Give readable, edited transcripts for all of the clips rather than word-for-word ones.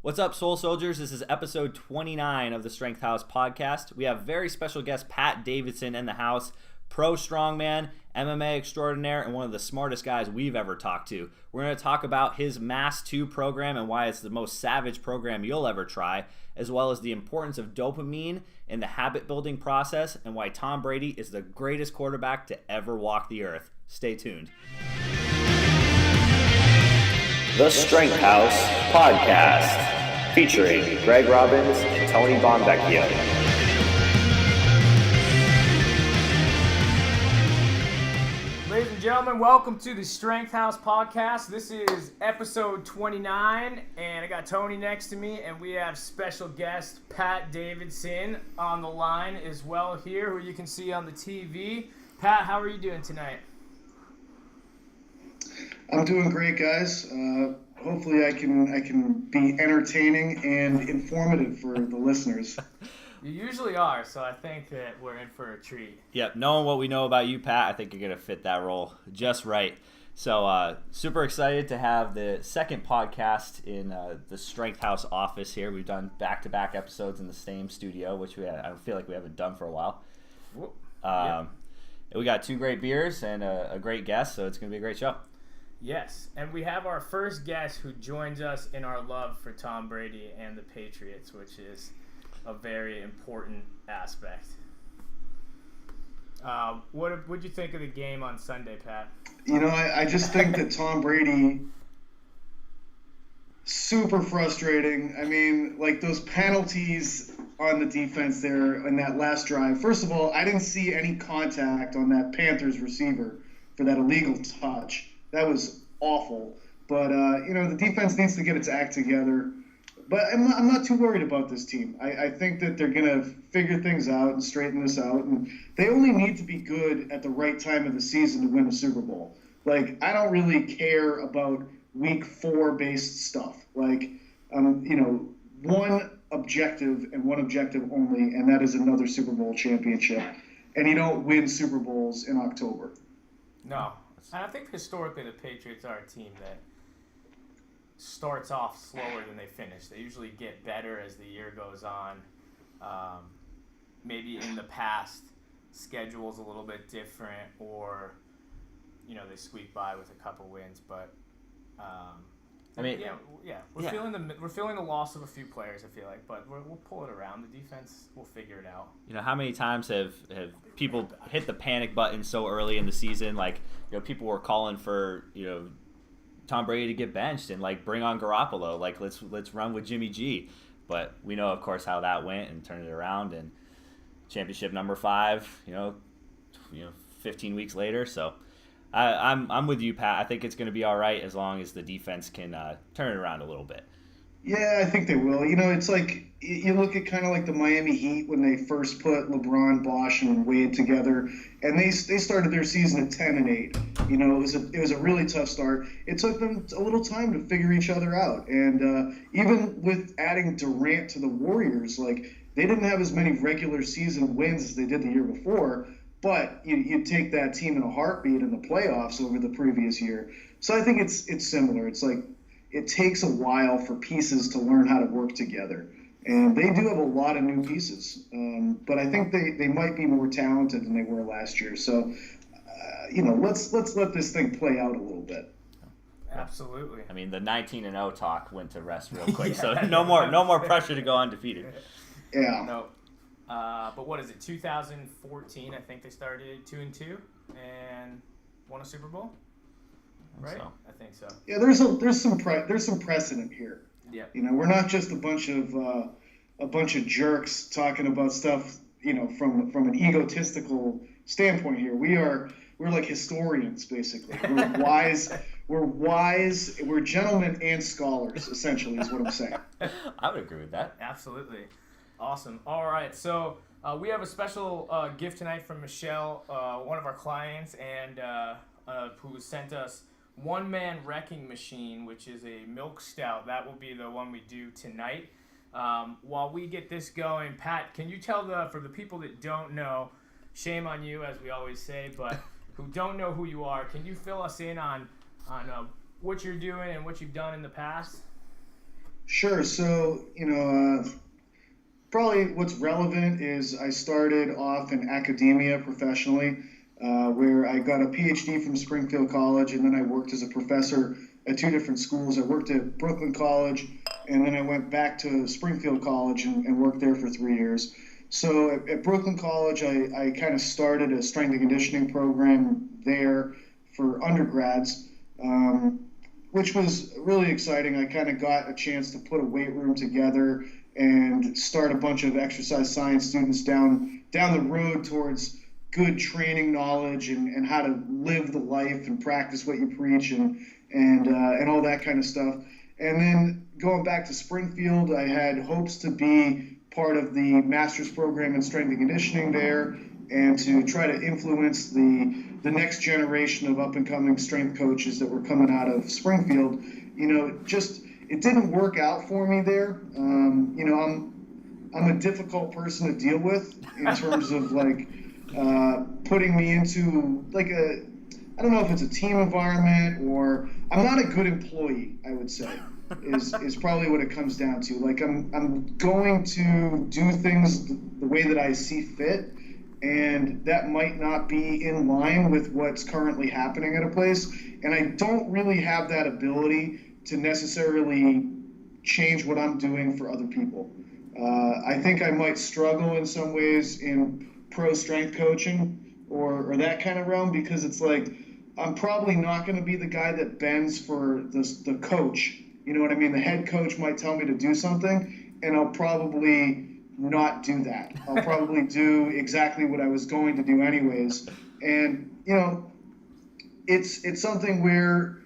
What's up, Soul Soldiers? This is episode 29 of the Strength House podcast. We have very special guest Pat Davidson in the house, pro strongman, MMA extraordinaire, and one of the smartest guys we've ever talked to. We're going to talk about his Mass 2 program and why it's the most savage program you'll ever try, as well as the importance of dopamine in the habit building process and why Tom Brady is the greatest quarterback to ever walk the earth. Stay tuned. The Strength House Podcast, featuring Greg Robbins and Tony Bonvecchio. Ladies and gentlemen, welcome to the Strength House Podcast. This is episode 29, and I got Tony next to me, and we have special guest Pat Davidson on the line as well here, who you can see on the TV. Pat, how are you doing tonight? I'm doing great, guys. Hopefully I can be entertaining and informative for the listeners. You usually are, so I think that we're in for a treat. Yep, knowing what we know about you, Pat, I think you're going to fit that role just right. So super excited to have the second podcast in the Strength House office here. We've done back-to-back episodes in the same studio, which I feel like we haven't done for a while. We got two great beers and a great guest, so it's going to be a great show. Yes, and we have our first guest who joins us in our love for Tom Brady and the Patriots, which is a very important aspect. What'd you think of the game on Sunday, Pat? You know, I just think that Tom Brady, super frustrating. I mean, like those penalties on the defense there in that last drive. First of all, I didn't see any contact on that Panthers receiver for that illegal touch. That was awful. But, the defense needs to get its act together. But I'm not too worried about this team. I think that they're going to figure things out and straighten this out. And they only need to be good at the right time of the season to win a Super Bowl. Like, I don't really care about week 4 based stuff. Like, one objective and one objective only, and that is another Super Bowl championship. And you don't win Super Bowls in October. No. And I think historically the Patriots are a team that starts off slower than they finish. They usually get better as the year goes on. Maybe in the past, schedule's a little bit different, or they squeak by with a couple wins. But we're feeling the loss of a few players, I feel like, but we'll pull it around. The defense will figure it out. How many times have people hit the panic button so early in the season? Like, people were calling for, Tom Brady to get benched and bring on Garoppolo. Like, let's run with Jimmy G. But we know, of course, how that went and turned it around, and championship number 5, 15 weeks later. So I'm with you, Pat. I think it's going to be all right as long as the defense can turn it around a little bit. Yeah, I think they will. It's like you look at kind of like the Miami Heat when they first put LeBron, Bosh, and Wade together, and they started their season at 10-8. It was a really tough start. It took them a little time to figure each other out, and even with adding Durant to the Warriors, they didn't have as many regular season wins as they did the year before. But you take that team in a heartbeat in the playoffs over the previous year. So I think it's similar. It's like it takes a while for pieces to learn how to work together. And they do have a lot of new pieces. But I think they might be more talented than they were last year. So, let's let this thing play out a little bit. Absolutely. I mean, the 19-0 talk went to rest real quick. So no more pressure to go undefeated. Yeah. No. But what is it? 2014, I think they started 2-2 and won a Super Bowl. Right? So. I think so. Yeah, there's some precedent here. Yeah. We're not just a bunch of jerks talking about stuff, from an egotistical standpoint here. We're like historians, basically. We're wise, we're gentlemen and scholars, essentially, is what I'm saying. I would agree with that. Absolutely. Awesome. All right, so we have a special gift tonight from Michelle, one of our clients, and who sent us One Man Wrecking Machine, which is a milk stout. That will be the one we do tonight. While we get this going, Pat, can you tell for the people that don't know, shame on you, as we always say, but who don't know who you are, can you fill us in on what you're doing and what you've done in the past? Sure. So, probably what's relevant is I started off in academia professionally, where I got a PhD from Springfield College, and then I worked as a professor at two different schools. I worked at Brooklyn College, and then I went back to Springfield College and worked there for 3 years. So at Brooklyn College, I kind of started a strength and conditioning program there for undergrads, which was really exciting. I kind of got a chance to put a weight room together and start a bunch of exercise science students down the road towards good training knowledge and how to live the life and practice what you preach and all that kind of stuff. And then going back to Springfield, I had hopes to be part of the master's program in strength and conditioning there and to try to influence the next generation of up-and-coming strength coaches that were coming out of Springfield. It didn't work out for me there. I'm a difficult person to deal with in terms of putting me into I don't know if it's a team environment or I'm not a good employee, I would say, is probably what it comes down to. I'm going to do things the way that I see fit, and that might not be in line with what's currently happening at a place. And I don't really have that ability to necessarily change what I'm doing for other people. I think I might struggle in some ways in pro strength coaching or that kind of realm, because it's like I'm probably not going to be the guy that bends for the coach. You know what I mean? The head coach might tell me to do something, and I'll probably not do that. I'll probably do exactly what I was going to do anyways. And it's something where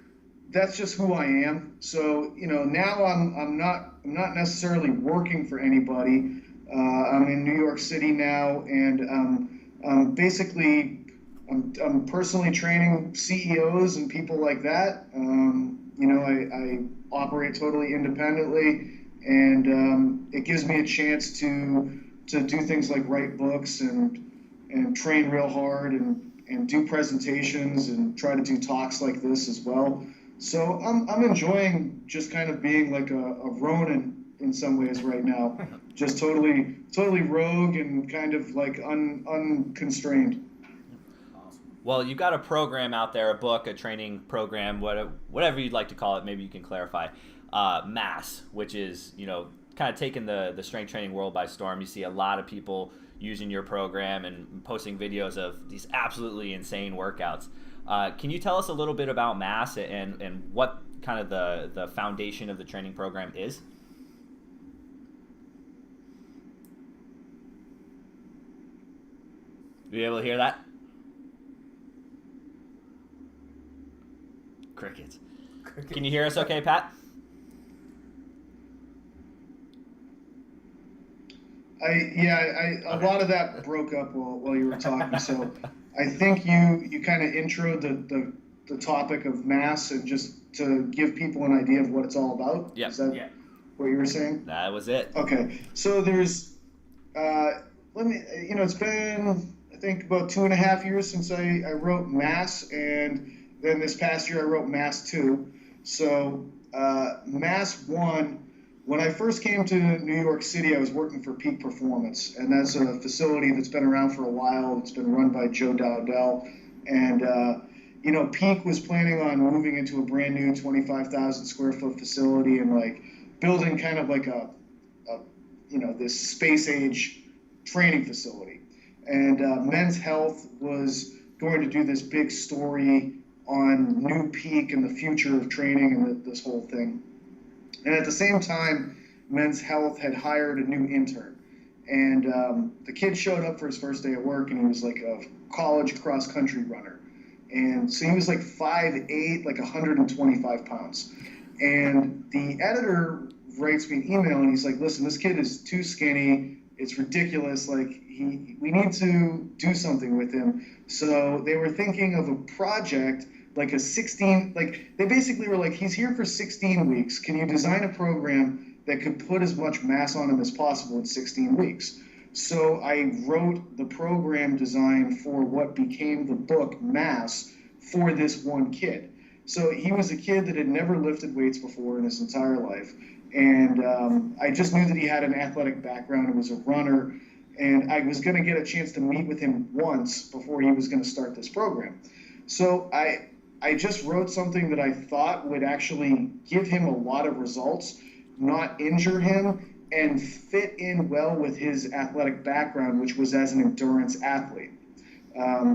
that's just who I am. So now I'm not necessarily working for anybody. I'm in New York City now, and basically I'm personally training CEOs and people like that. I operate totally independently, and it gives me a chance to do things like write books and train real hard and do presentations and try to do talks like this as well. So I'm enjoying just kind of being like a Ronin in some ways right now, just totally rogue and kind of like unconstrained. Well, you've got a program out there, a book, a training program, whatever you'd like to call it. Maybe you can clarify. Mass, which is kind of taking the strength training world by storm. You see a lot of people using your program and posting videos of these absolutely insane workouts. Can you tell us a little bit about Mass and what kind of the foundation of the training program is? Are you able to hear that? Crickets. Can you hear us okay, Pat? A lot of that broke up while you were talking. So I think you kind of introed the topic of Mass, and just to give people an idea of what it's all about. Yep. Is that what you were saying? That was it. Okay. So there's it's been I think about 2.5 years since I wrote Mass, and then this past year I wrote Mass 2. So Mass 1. When I first came to New York City, I was working for Peak Performance, and that's a facility that's been around for a while. It's been run by Joe Dowdell, and Peak was planning on moving into a brand new 25,000 square foot facility and like building kind of like a this space age training facility. And Men's Health was going to do this big story on new Peak and the future of training and this whole thing. And at the same time, Men's Health had hired a new intern. And the kid showed up for his first day at work, and he was like a college cross-country runner. And so he was like 5'8", like 125 pounds. And the editor writes me an email, and he's like, listen, this kid is too skinny. It's ridiculous. Like, we need to do something with him. So they were thinking of a project like they basically were like, he's here for 16 weeks. Can you design a program that could put as much mass on him as possible in 16 weeks? So I wrote the program design for what became the book Mass for this one kid. So he was a kid that had never lifted weights before in his entire life. And I just knew that he had an athletic background and was a runner. And I was going to get a chance to meet with him once before he was going to start this program. So I just wrote something that I thought would actually give him a lot of results, not injure him, and fit in well with his athletic background, which was as an endurance athlete.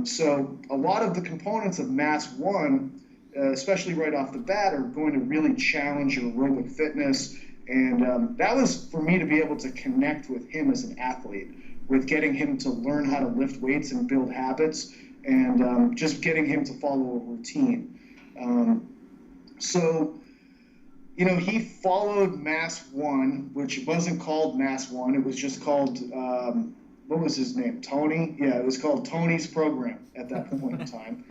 So a lot of the components of Mass 1, especially right off the bat, are going to really challenge your aerobic fitness. And that was for me to be able to connect with him as an athlete, with getting him to learn how to lift weights and build habits, and just getting him to follow a routine. So, you know, he followed Mass 1, which wasn't called Mass 1. It was just called, what was his name? Tony? Yeah, it was called Tony's program at that point in time.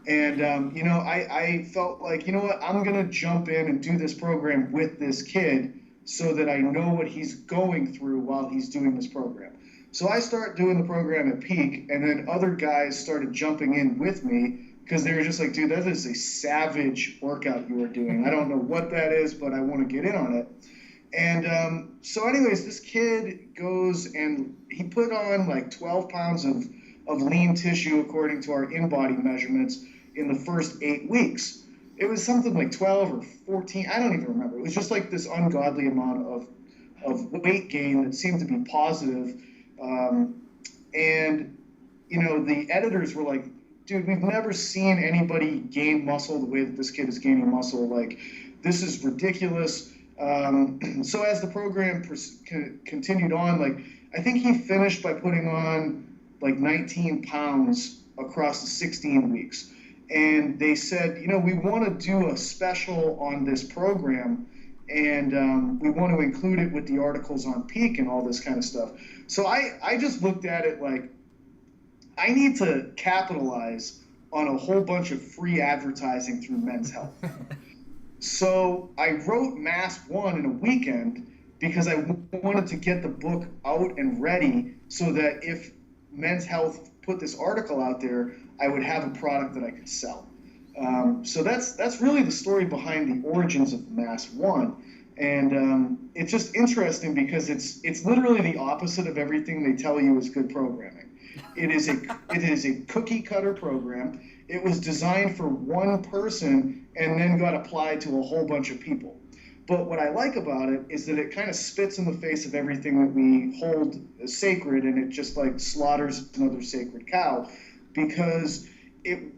And, you know, I felt like, you know what, I'm going to jump in and do this program with this kid so that I know what he's going through while he's doing this program. So I started doing the program at Peak, and then other guys started jumping in with me because they were just like, dude, that is a savage workout you are doing. I don't know what that is, but I want to get in on it. And so anyways, this kid goes and he put on like 12 pounds of lean tissue according to our in-body measurements in the first 8 weeks. It was something like 12 or 14. I don't even remember. It was just like this ungodly amount of weight gain that seemed to be positive. And, you know, the editors were like, dude, we've never seen anybody gain muscle the way that this kid is gaining muscle. Like, this is ridiculous. So as the program continued on, like, I think he finished by putting on like 19 pounds across the 16 weeks. And they said, you know, we want to do a special on this program, and we want to include it with the articles on Peak and all this kind of stuff. So I just looked at it like, I need to capitalize on a whole bunch of free advertising through Men's Health. So I wrote Mass 1 in a weekend because I wanted to get the book out and ready so that if Men's Health put this article out there, I would have a product that I could sell. So that's really the story behind the origins of Mass 1. And it's just interesting because it's literally the opposite of everything they tell you is good programming. It is a cookie cutter program. It was designed for one person and then got applied to a whole bunch of people. But what I like about it is that it kind of spits in the face of everything that we hold as sacred, and it just like slaughters another sacred cow, because it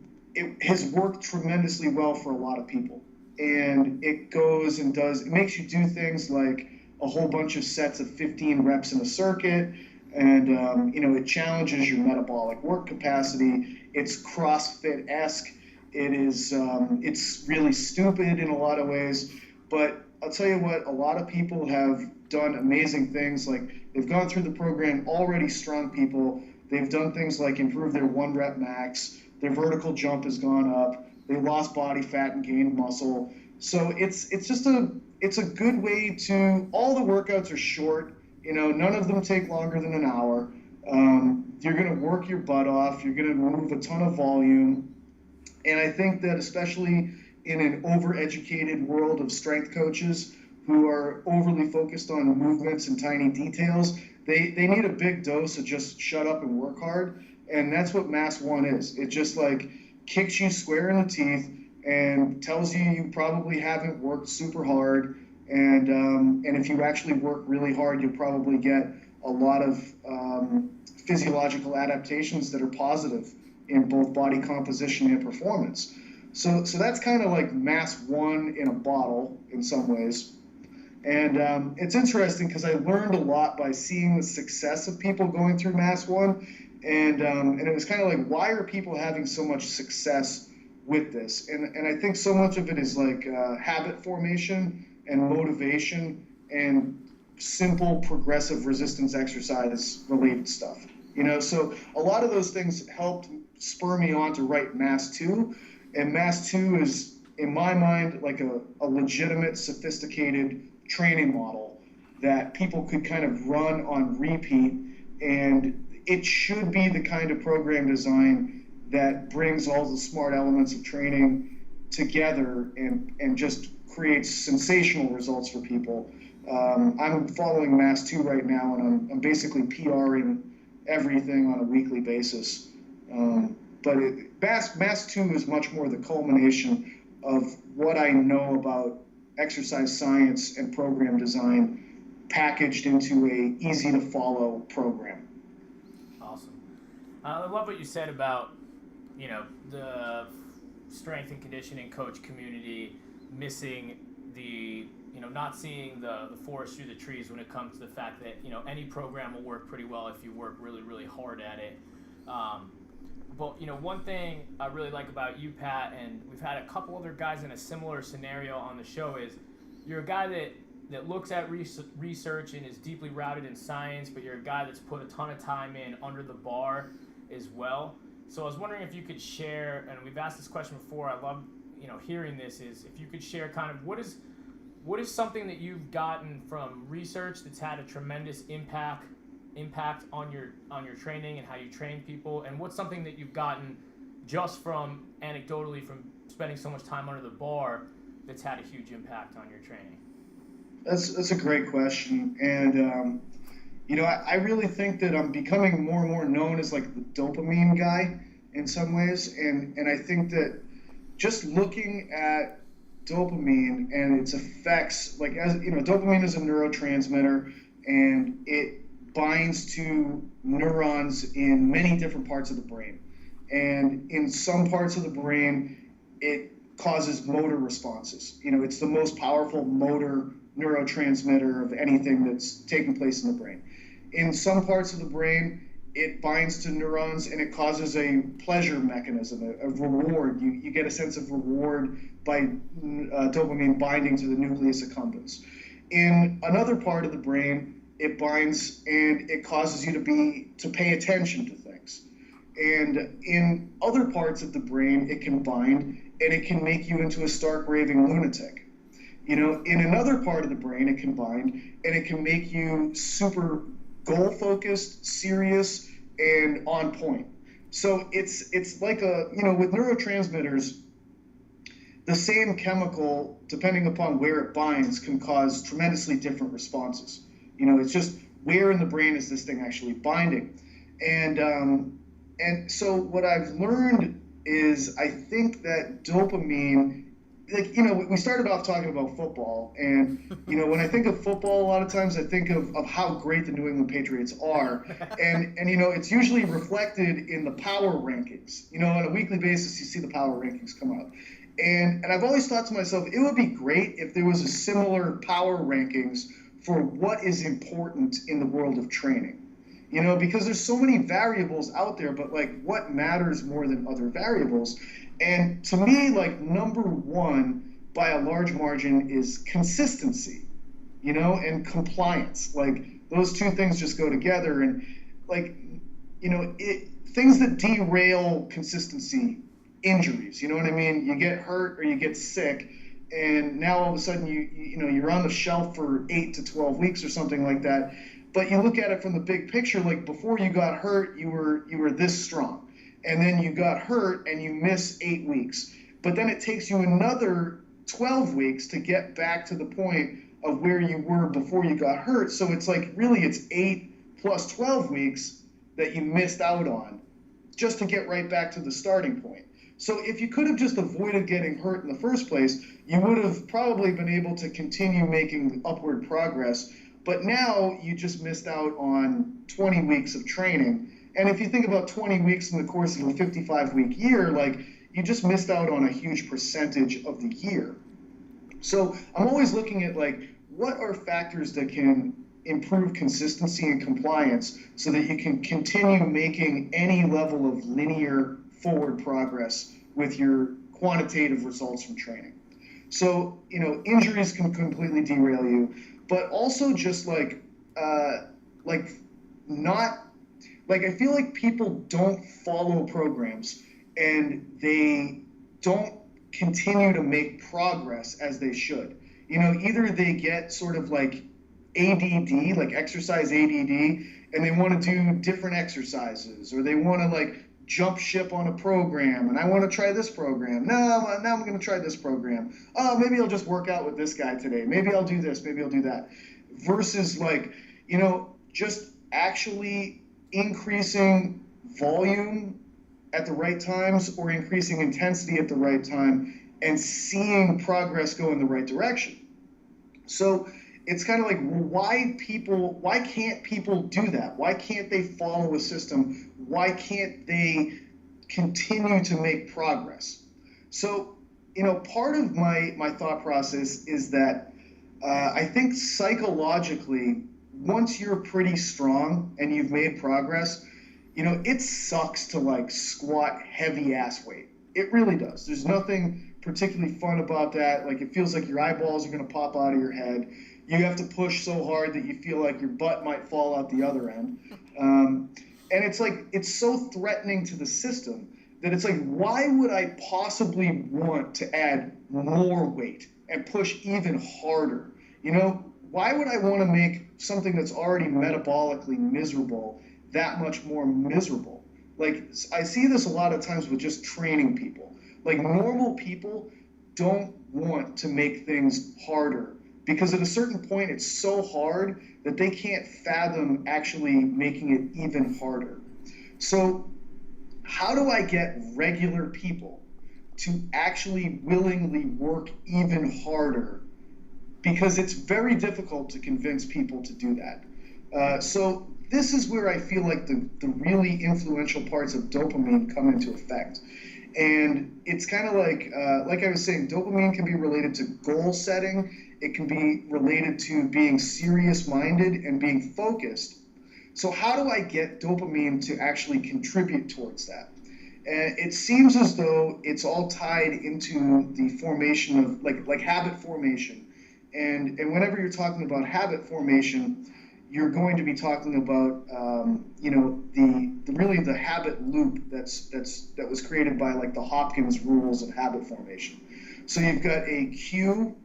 has worked tremendously well for a lot of people. And it goes and does, it makes you do things like a whole bunch of sets of 15 reps in a circuit, and you know, it challenges your metabolic work capacity. It's CrossFit-esque. It is, it's really stupid in a lot of ways, but I'll tell you what, a lot of people have done amazing things. Like, they've gone through the program, already strong people. They've done things like improve their 1 rep max. Their vertical jump has gone up. They lost body fat and gained muscle. So it's just a good way to, all the workouts are short. You know, none of them take longer than an hour. You're going to work your butt off. You're going to move a ton of volume. And I think that especially in an overeducated world of strength coaches who are overly focused on movements and tiny details, they need a big dose of just shut up and work hard. And that's what Mass 1 is. It just like kicks you square in the teeth and tells you probably haven't worked super hard. And if you actually work really hard, you'll probably get a lot of physiological adaptations that are positive in both body composition and performance. So that's kind of like Mass 1 in a bottle in some ways. And it's interesting because I learned a lot by seeing the success of people going through Mass 1. And it was kind of like, why are people having so much success with this? And I think so much of it is like habit formation and motivation and simple progressive resistance exercise related stuff. You know, so a lot of those things helped spur me on to write Mass 2. And Mass 2 is, in my mind, like a legitimate, sophisticated training model that people could kind of run on repeat. And it should be the kind of program design that brings all the smart elements of training together and just creates sensational results for people. I'm following Mass 2 right now, and I'm basically PRing everything on a weekly basis. But Mass 2 is much more the culmination of what I know about exercise science and program design packaged into a easy to follow program. Awesome. I love what you said about, the strength and conditioning coach community missing the, not seeing the forest through the trees when it comes to the fact that, any program will work pretty well if you work really, really hard at it. But, one thing I really like about you, Pat, and we've had a couple other guys in a similar scenario on the show, is you're a guy that looks at research and is deeply rooted in science, but you're a guy that's put a ton of time in under the bar as well. So I was wondering if you could share, and we've asked this question before, I love hearing this, is if you could share kind of what is something that you've gotten from research that's had a tremendous impact on your training and how you train people, and what's something that you've gotten just from anecdotally from spending so much time under the bar that's had a huge impact on your training? That's a great question, and I really think that I'm becoming more and more known as like the dopamine guy in some ways, and I think that just looking at dopamine and its effects, like, as dopamine is a neurotransmitter, and it binds to neurons in many different parts of the brain, and in some parts of the brain it causes motor responses. It's the most powerful motor neurotransmitter of anything that's taking place in the brain. In some parts of the brain, it binds to neurons and it causes a pleasure mechanism, a reward. You get a sense of reward by dopamine binding to the nucleus accumbens. In another part of the brain, it binds and it causes you to pay attention to things. And in other parts of the brain, it can bind and it can make you into a stark raving lunatic. In another part of the brain, it can bind and it can make you super goal-focused, serious, and on point. So it's like with neurotransmitters, the same chemical, depending upon where it binds, can cause tremendously different responses. It's just where in the brain is this thing actually binding, and so what I've learned is I think that dopamine, we started off talking about football, and when I think of football, a lot of times I think of how great the New England Patriots are, and it's usually reflected in the power rankings. On a weekly basis, you see the power rankings come out, and I've always thought to myself, it would be great if there was a similar power rankings for what is important in the world of training. Because there's so many variables out there, but like what matters more than other variables? And to me, like, number one, by a large margin, is consistency, and compliance. Like, those two things just go together. And, like, things that derail consistency, injuries, you know what I mean? You get hurt or you get sick, and now all of a sudden you're on the shelf for 8 to 12 weeks or something like that. But you look at it from the big picture, like, before you got hurt, you were this strong. And then you got hurt and you miss 8 weeks. But then it takes you another 12 weeks to get back to the point of where you were before you got hurt. So it's like, really, it's 8 plus 12 weeks that you missed out on just to get right back to the starting point. So if you could have just avoided getting hurt in the first place, you would have probably been able to continue making upward progress. But now you just missed out on 20 weeks of training. And if you think about 20 weeks in the course of a 55-week year, like, you just missed out on a huge percentage of the year. So I'm always looking at, like, what are factors that can improve consistency and compliance so that you can continue making any level of linear forward progress with your quantitative results from training. So, injuries can completely derail you, but also just I feel like people don't follow programs and they don't continue to make progress as they should. Either they get sort of like ADD, like exercise ADD, and they want to do different exercises, or they want to like jump ship on a program, and I want to try this program. No, now I'm going to try this program. Oh, maybe I'll just work out with this guy today. Maybe I'll do this. Maybe I'll do that. Versus like, just actually increasing volume at the right times or increasing intensity at the right time and seeing progress go in the right direction. So it's kind of like, why can't people do that? Why can't they follow a system? Why can't they continue to make progress? So, part of my thought process is that I think psychologically, once you're pretty strong and you've made progress, it sucks to like squat heavy ass weight. It really does. There's nothing particularly fun about that. Like, it feels like your eyeballs are going to pop out of your head. You have to push so hard that you feel like your butt might fall out the other end. And it's like, it's so threatening to the system that it's like, why would I possibly want to add more weight and push even harder? Why would I want to make something that's already metabolically miserable that much more miserable? Like, I see this a lot of times with just training people. Like, normal people don't want to make things harder because at a certain point it's so hard that they can't fathom actually making it even harder. So how do I get regular people to actually willingly work even harder? Because it's very difficult to convince people to do that. So this is where I feel like the really influential parts of dopamine come into effect. And it's kind of like I was saying, dopamine can be related to goal setting. It can be related to being serious-minded and being focused. So how do I get dopamine to actually contribute towards that? And it seems as though it's all tied into the formation of like habit formation. And whenever you're talking about habit formation, you're going to be talking about the habit loop that was created by like the Hopkins rules of habit formation. So you've got a cue,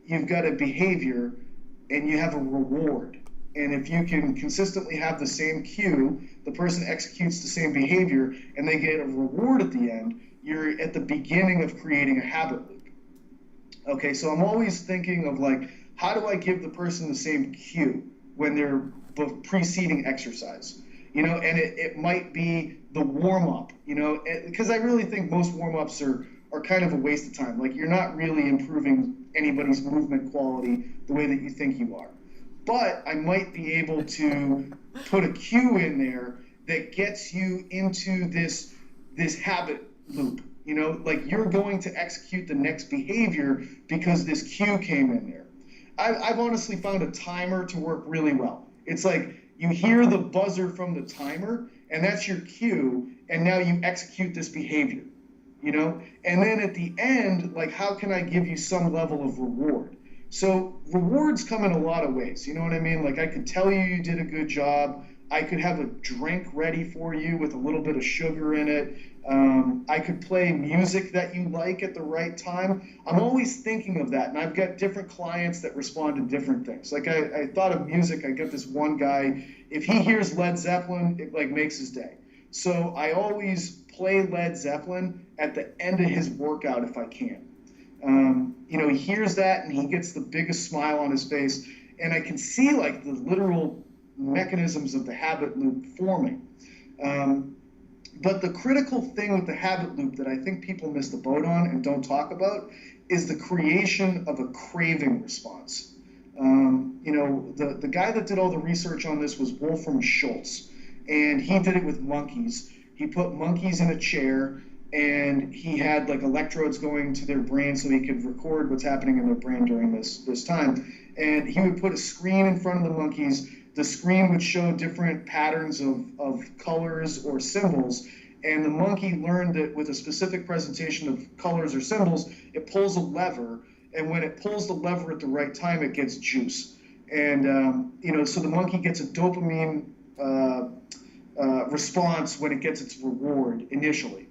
you've got a behavior, and you have a reward. And if you can consistently have the same cue, the person executes the same behavior, and they get a reward at the end, you're at the beginning of creating a habit loop. Okay, so I'm always thinking of like, how do I give the person the same cue when they're the preceding exercise? And it might be the warm-up, because I really think most warm-ups are kind of a waste of time. Like, you're not really improving anybody's movement quality the way that you think you are. But I might be able to put a cue in there that gets you into this habit loop. Like, you're going to execute the next behavior because this cue came in there. I've honestly found a timer to work really well. It's like you hear the buzzer from the timer, and that's your cue, and now you execute this behavior, And then at the end, like, how can I give you some level of reward? So rewards come in a lot of ways, you know what I mean? Like, I could tell you did a good job. I could have a drink ready for you with a little bit of sugar in it. I could play music that you like at the right time. I'm always thinking of that, and I've got different clients that respond to different things. Like, I thought of music. I got this one guy, if he hears Led Zeppelin, it like makes his day. So I always play Led Zeppelin at the end of his workout if I can. He hears that and he gets the biggest smile on his face, and I can see like the literal mechanisms of the habit loop forming. But the critical thing with the habit loop that I think people miss the boat on and don't talk about is the creation of a craving response. The guy that did all the research on this was Wolfram Schultz, and he did it with monkeys. He put monkeys in a chair, and he had like electrodes going to their brain so he could record what's happening in their brain during this time. And he would put a screen in front of the monkeys. The screen would show different patterns of colors or symbols, and the monkey learned that with a specific presentation of colors or symbols, it pulls a lever, and when it pulls the lever at the right time, it gets juice. And, so the monkey gets a dopamine response when it gets its reward initially.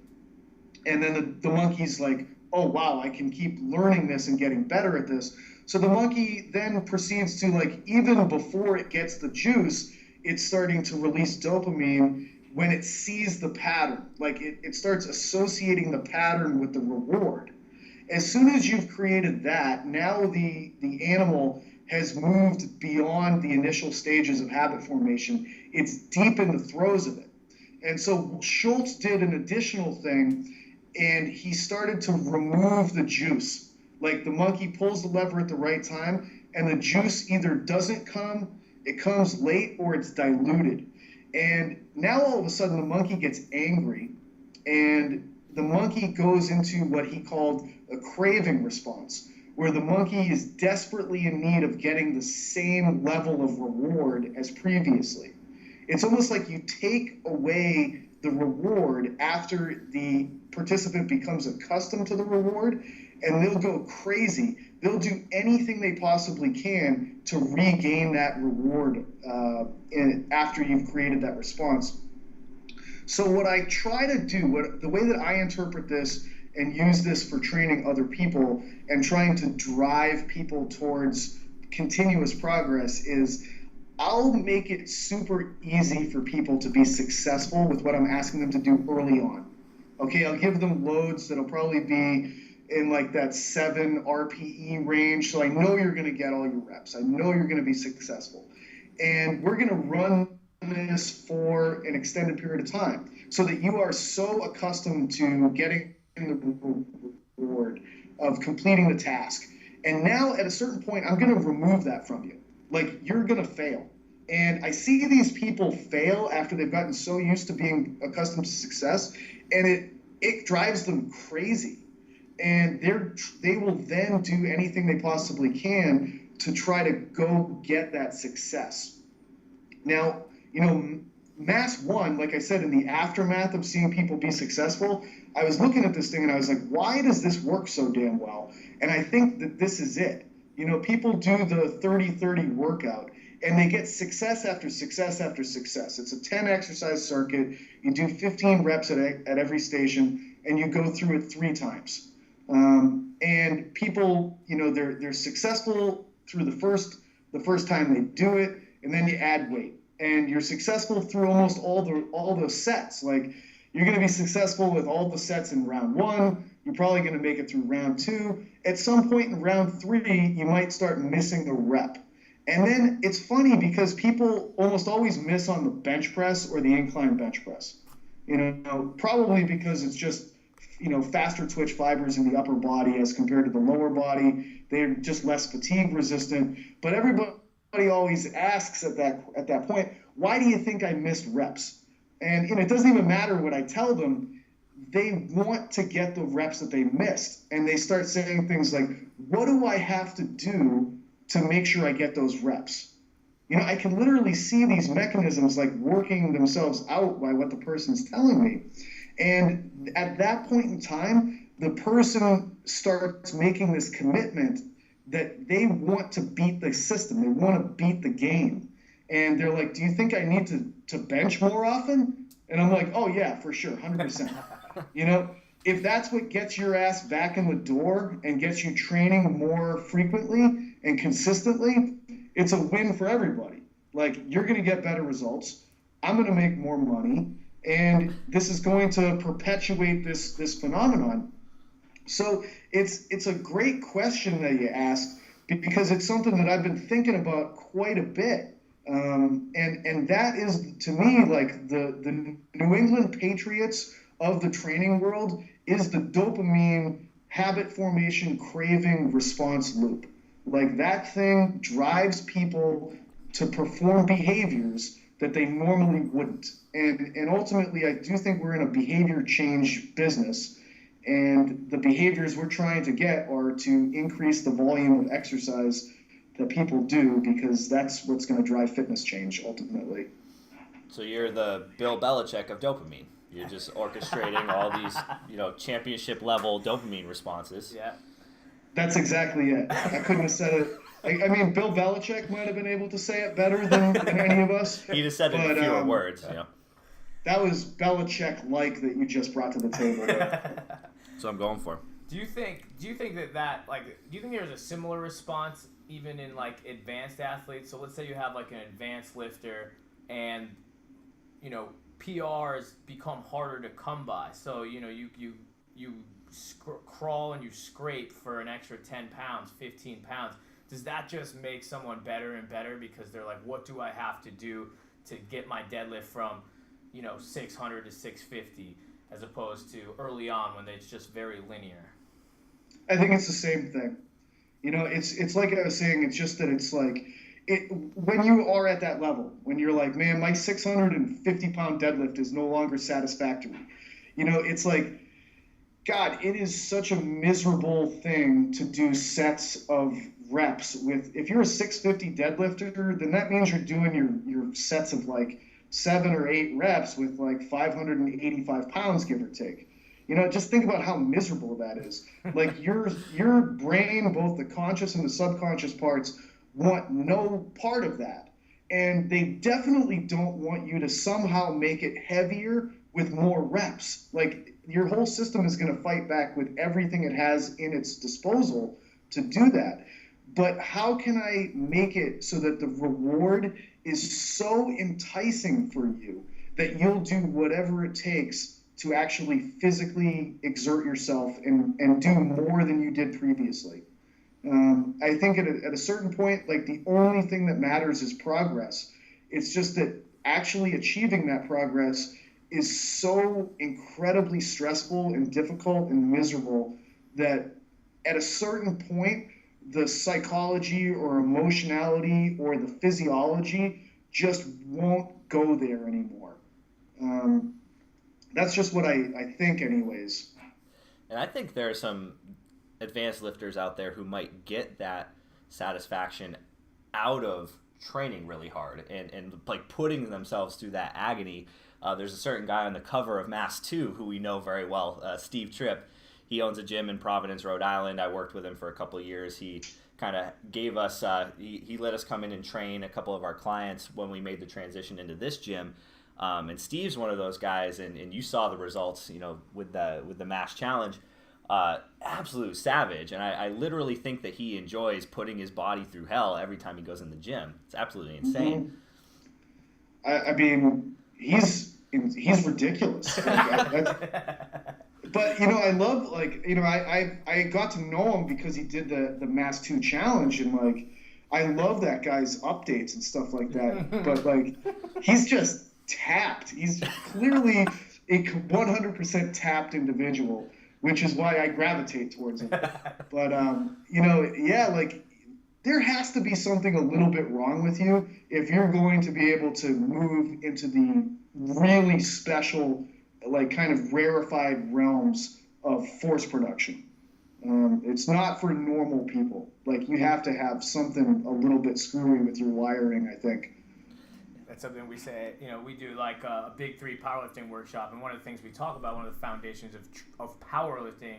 And then the monkey's like, oh, wow, I can keep learning this and getting better at this. So the monkey then proceeds to, like, even before it gets the juice, it's starting to release dopamine when it sees the pattern. Like it starts associating the pattern with the reward. As soon as you've created that, now the animal has moved beyond the initial stages of habit formation. It's deep in the throes of it. And so Schultz did an additional thing, and he started to remove the juice. Like the monkey pulls the lever at the right time, and the juice either doesn't come, it comes late, or it's diluted. And now all of a sudden the monkey gets angry, and the monkey goes into what he called a craving response, where the monkey is desperately in need of getting the same level of reward as previously. It's almost like you take away the reward after the participant becomes accustomed to the reward, and they'll go crazy. They'll do anything they possibly can to regain that reward after you've created that response. So what I try to do, the way that I interpret this and use this for training other people and trying to drive people towards continuous progress, is I'll make it super easy for people to be successful with what I'm asking them to do early on. Okay, I'll give them loads that'll probably be in like that 7 RPE range, so I know you're going to get all your reps. I know you're going to be successful. And we're going to run this for an extended period of time so that you are so accustomed to getting the reward of completing the task. And now at a certain point, I'm going to remove that from you. Like, you're going to fail. And I see these people fail after they've gotten so used to being accustomed to success, and it drives them crazy. And they will then do anything they possibly can to try to go get that success. Now, Mass 1, like I said, in the aftermath of seeing people be successful, I was looking at this thing and I was like, why does this work so damn well? And I think that this is it. People do the 30-30 workout, and they get success after success after success. It's a 10 exercise circuit. You do 15 reps at every station, and you go through it 3 times. And people, they're successful through the first time they do it, and then you add weight. And you're successful through almost all those sets. Like, you're going to be successful with all the sets in round 1. You're probably going to make it through round 2. At some point in round 3, you might start missing a rep. And then it's funny because people almost always miss on the bench press or the incline bench press. Probably because it's just, faster twitch fibers in the upper body as compared to the lower body. They're just less fatigue resistant. But everybody always asks at that point, why do you think I missed reps? And it doesn't even matter what I tell them. They want to get the reps that they missed, and they start saying things like, what do I have to do to make sure I get those reps? I can literally see these mechanisms like working themselves out by what the person's telling me. And at that point in time, the person starts making this commitment that they want to beat the system. They want to beat the game. And they're like, do you think I need to bench more often? And I'm like, oh yeah, for sure, 100%. If that's what gets your ass back in the door and gets you training more frequently and consistently, it's a win for everybody. Like, you're going to get better results. I'm going to make more money. And this is going to perpetuate this phenomenon. So it's a great question that you asked, because it's something that I've been thinking about quite a bit. And that is, to me, like the New England Patriots of the training world is the dopamine habit formation craving response loop. Like, that thing drives people to perform behaviors that they normally wouldn't. And ultimately, I do think we're in a behavior change business. And the behaviors we're trying to get are to increase the volume of exercise that people do, because that's what's going to drive fitness change ultimately. So you're the Bill Belichick of dopamine. You're just orchestrating all these, championship level dopamine responses. Yeah. That's exactly it. I couldn't have said it. I mean, Bill Belichick might have been able to say it better than any of us. He just said it in fewer words. That was Belichick-like that you just brought to the table. That's what I'm going for. Do you think that do you think there's a similar response even in like advanced athletes? So let's say you have like an advanced lifter, and PRs become harder to come by. So, you know, you crawl and you scrape for an extra 10 pounds, 15 pounds. Does that just make someone better and better because they're like, what do I have to do to get my deadlift from, you know, 600 to 650 as opposed to early on when it's just very linear? I think it's the same thing. You know, it's like I was saying, it's just that it's like, when you are at that level, when you're like, man, my 650-pound deadlift is no longer satisfactory. You know, it's like, God, it is such a miserable thing to do sets of reps with. If you're a 650 deadlifter, then that means you're doing your sets of like 7 or 8 reps with like 585 pounds, give or take. You know, just think about how miserable that is. Like your brain, both the conscious and the subconscious parts, want no part of that. And they definitely don't want you to somehow make it heavier with more reps. Like your whole system is going to fight back with everything it has in its disposal to do that. But how can I make it so that the reward is so enticing for you that you'll do whatever it takes to actually physically exert yourself and do more than you did previously? I think at a certain point, like the only thing that matters is progress. It's just that actually achieving that progress is so incredibly stressful and difficult and miserable that at a certain point, the psychology or emotionality or the physiology just won't go there anymore. That's just what I think anyways. And I think there are some advanced lifters out there who might get that satisfaction out of training really hard and like putting themselves through that agony. There's a certain guy on the cover of Mass 2 who we know very well, Steve Tripp. He owns a gym in Providence, Rhode Island. I worked with him for a couple of years. He kind of gave us, he let us come in and train a couple of our clients when we made the transition into this gym. And Steve's one of those guys, and you saw the results, you know, with the Mass Challenge. Absolute savage, and I literally think that he enjoys putting his body through hell every time he goes in the gym. It's absolutely insane. I mean, he's ridiculous. But you know, I love, like, you know, I got to know him because he did the Mass 2 challenge, and like I love that guy's updates and stuff like that. But like he's just tapped. He's clearly a 100% tapped individual, which is why I gravitate towards him. But, you know, yeah, like, there has to be something a little bit wrong with you if you're going to be able to move into the really special, like, kind of rarefied realms of force production. It's not for normal people. Like, you have to have something a little bit screwy with your wiring, I think. That's something we say, you know, we do like a Big 3 powerlifting workshop, and one of the things we talk about, one of the foundations of powerlifting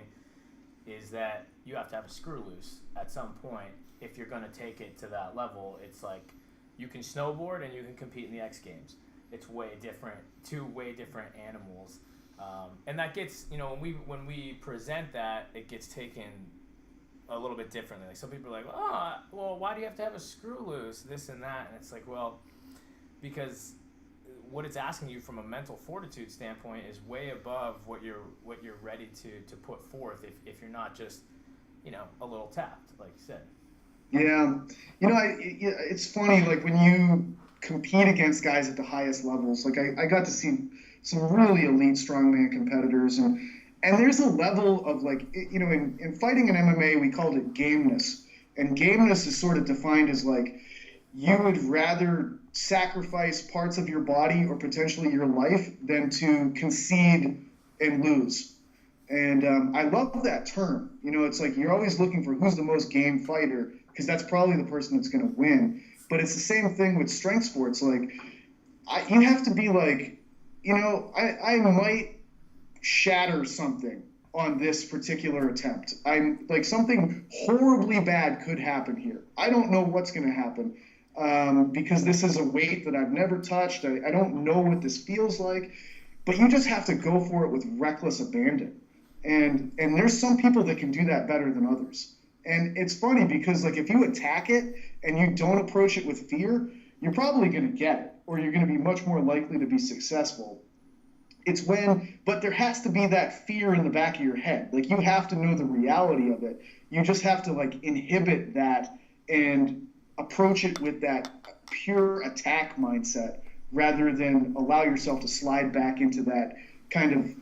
is that you have to have a screw loose at some point if you're going to take it to that level. It's like you can snowboard and you can compete in the X Games. It's way different, two way different animals. And that gets, you know, when we present that, it gets taken a little bit differently. Like some people are like, oh, well, why do you have to have a screw loose, this and that? And it's like, well, because what it's asking you from a mental fortitude standpoint is way above what you're ready to put forth if you're not just, you know, a little tapped, like you said. Yeah. You know, it's funny, like when you compete against guys at the highest levels, like I got to see some really elite strongman competitors, and there's a level of, like, you know, in fighting in MMA, we called it gameness. And gameness is sort of defined as like, you would rather sacrifice parts of your body or potentially your life than to concede and lose. And I love that term. You know, it's like you're always looking for who's the most game fighter, because that's probably the person that's going to win. But it's the same thing with strength sports. Like, you have to be like, you know, I might shatter something on this particular attempt. I'm like, something horribly bad could happen here. I don't know what's going to happen. Because this is a weight that I've never touched. I don't know what this feels like, but you just have to go for it with reckless abandon. And there's some people that can do that better than others. And it's funny because, like, if you attack it and you don't approach it with fear, you're probably going to get it, or you're going to be much more likely to be successful. but there has to be that fear in the back of your head. Like, you have to know the reality of it. You just have to, like, inhibit that and approach it with that pure attack mindset rather than allow yourself to slide back into that kind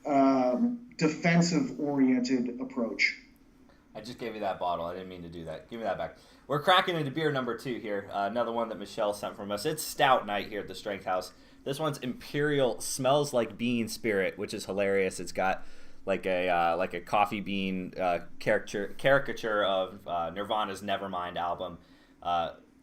of defensive-oriented approach. I just gave you that bottle. I didn't mean to do that. Give me that back. We're cracking into beer number 2 here. Another one that Michelle sent from us. It's stout night here at the Strength House. This one's Imperial, smells like bean spirit, which is hilarious. It's got like a coffee bean caricature of Nirvana's Nevermind album.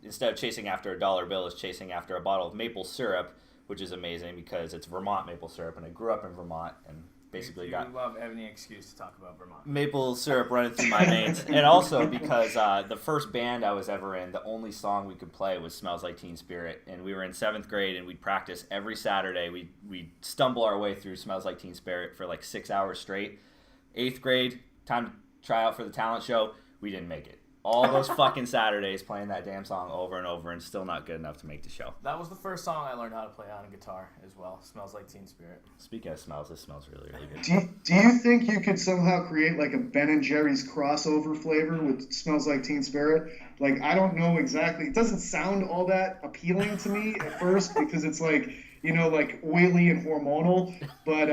Instead of chasing after a dollar bill, is chasing after a bottle of maple syrup, which is amazing because it's Vermont maple syrup, and I grew up in Vermont and basically you love any excuse to talk about Vermont. Maple syrup running through my veins. And also because the first band I was ever in, the only song we could play was Smells Like Teen Spirit. And we were in 7th grade, and we'd practice every Saturday. We'd stumble our way through Smells Like Teen Spirit for like 6 hours straight. 8th grade, time to try out for the talent show. We didn't make it. All those fucking Saturdays playing that damn song over and over, and still not good enough to make the show. That was the first song I learned how to play on guitar as well. Smells Like Teen Spirit. Speaking of smells, this smells really, really good. Do you think you could somehow create like a Ben & Jerry's crossover flavor with Smells Like Teen Spirit? Like, I don't know exactly. It doesn't sound all that appealing to me at first because it's like, you know, like oily and hormonal. But,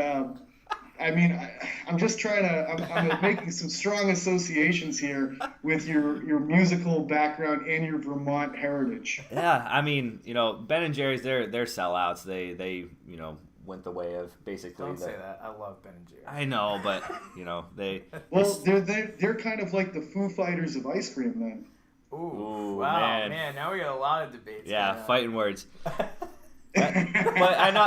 I mean, I'm just trying to, I'm making some strong associations here with your musical background and your Vermont heritage. Yeah, I mean, you know, Ben & Jerry's, they're sellouts. They you know, went the way of basically. Don't say that. I love Ben & Jerry's. I know, but you know they. Well, they're kind of like the Foo Fighters of ice cream, then. Ooh, wow, man! Now we got a lot of debates. Yeah, fighting words. But I know.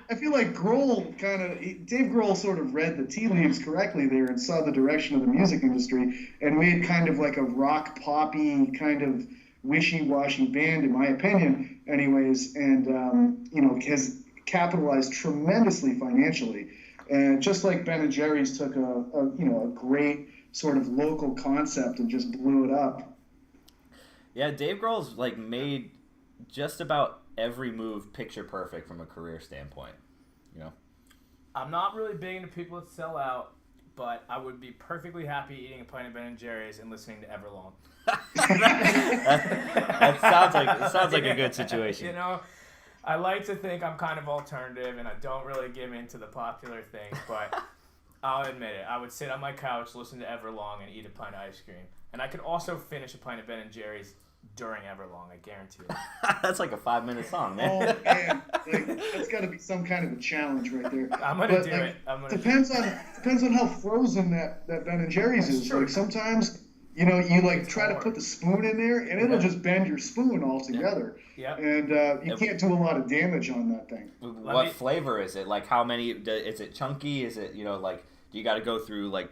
I feel like Dave Grohl sort of read the tea leaves correctly there and saw the direction of the music industry, and made kind of like a rock poppy kind of wishy-washy band, in my opinion, anyways, and you know, has capitalized tremendously financially, and just like Ben & Jerry's took a great sort of local concept and just blew it up. Yeah, Dave Grohl's like made just about every move picture perfect from a career standpoint, you know. I'm not really big into people that sell out, but I would be perfectly happy eating a pint of Ben & Jerry's and listening to Everlong. That sounds like a good situation. You know, I like to think I'm kind of alternative and I don't really give into the popular thing, but I'll admit it. I would sit on my couch, listen to Everlong, and eat a pint of ice cream. And I could also finish a pint of Ben & Jerry's during Everlong, I guarantee it. That's like a 5-minute song, man. Oh man, like, that's got to be some kind of a challenge right there. I'm gonna do it. Depends on how frozen that Ben & Jerry's That's is. true. Like sometimes, you know, you like try to put the spoon in there, and it'll just bend your spoon altogether. Yeah. And you can't do a lot of damage on that thing. What flavor is it? Like, how many? Is it chunky? Is it, you know, like, do you got to go through like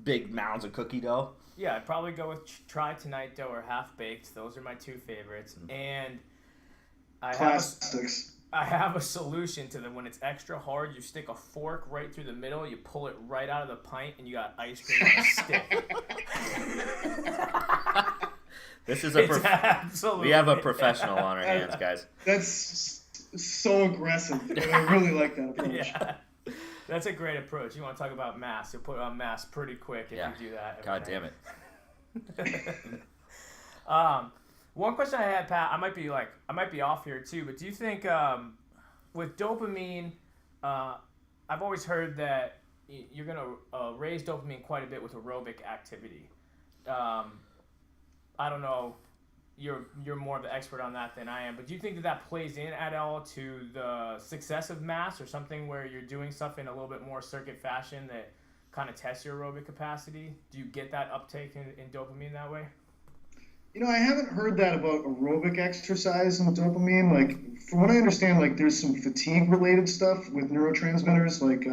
big mounds of cookie dough? Yeah, I'd probably go with Try Tonight Dough or Half Baked. Those are my 2 favorites. And I have a solution to them. When it's extra hard, you stick a fork right through the middle, you pull it right out of the pint, and you got ice cream on a stick. This is absolutely. We have a professional on our hands, guys. That's so aggressive. I really like that approach. Yeah. That's a great approach. You want to talk about mass. You'll put on mass pretty quick if you do that. God damn it. One question I had, Pat, I might be off here too, but do you think with dopamine, I've always heard that you're going to raise dopamine quite a bit with aerobic activity. I don't know. You're more of an expert on that than I am, but do you think that plays in at all to the success of mass, or something where you're doing stuff in a little bit more circuit fashion that kind of tests your aerobic capacity? Do you get that uptake in dopamine that way? You know, I haven't heard that about aerobic exercise and dopamine. Like, from what I understand, like there's some fatigue-related stuff with neurotransmitters, like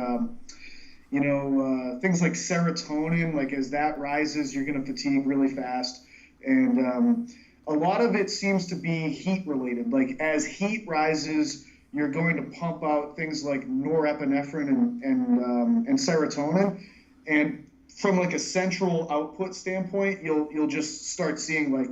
things like serotonin. Like as that rises, you're going to fatigue really fast, and a lot of it seems to be heat related. Like as heat rises, you're going to pump out things like norepinephrine and serotonin. And from like a central output standpoint, you'll just start seeing like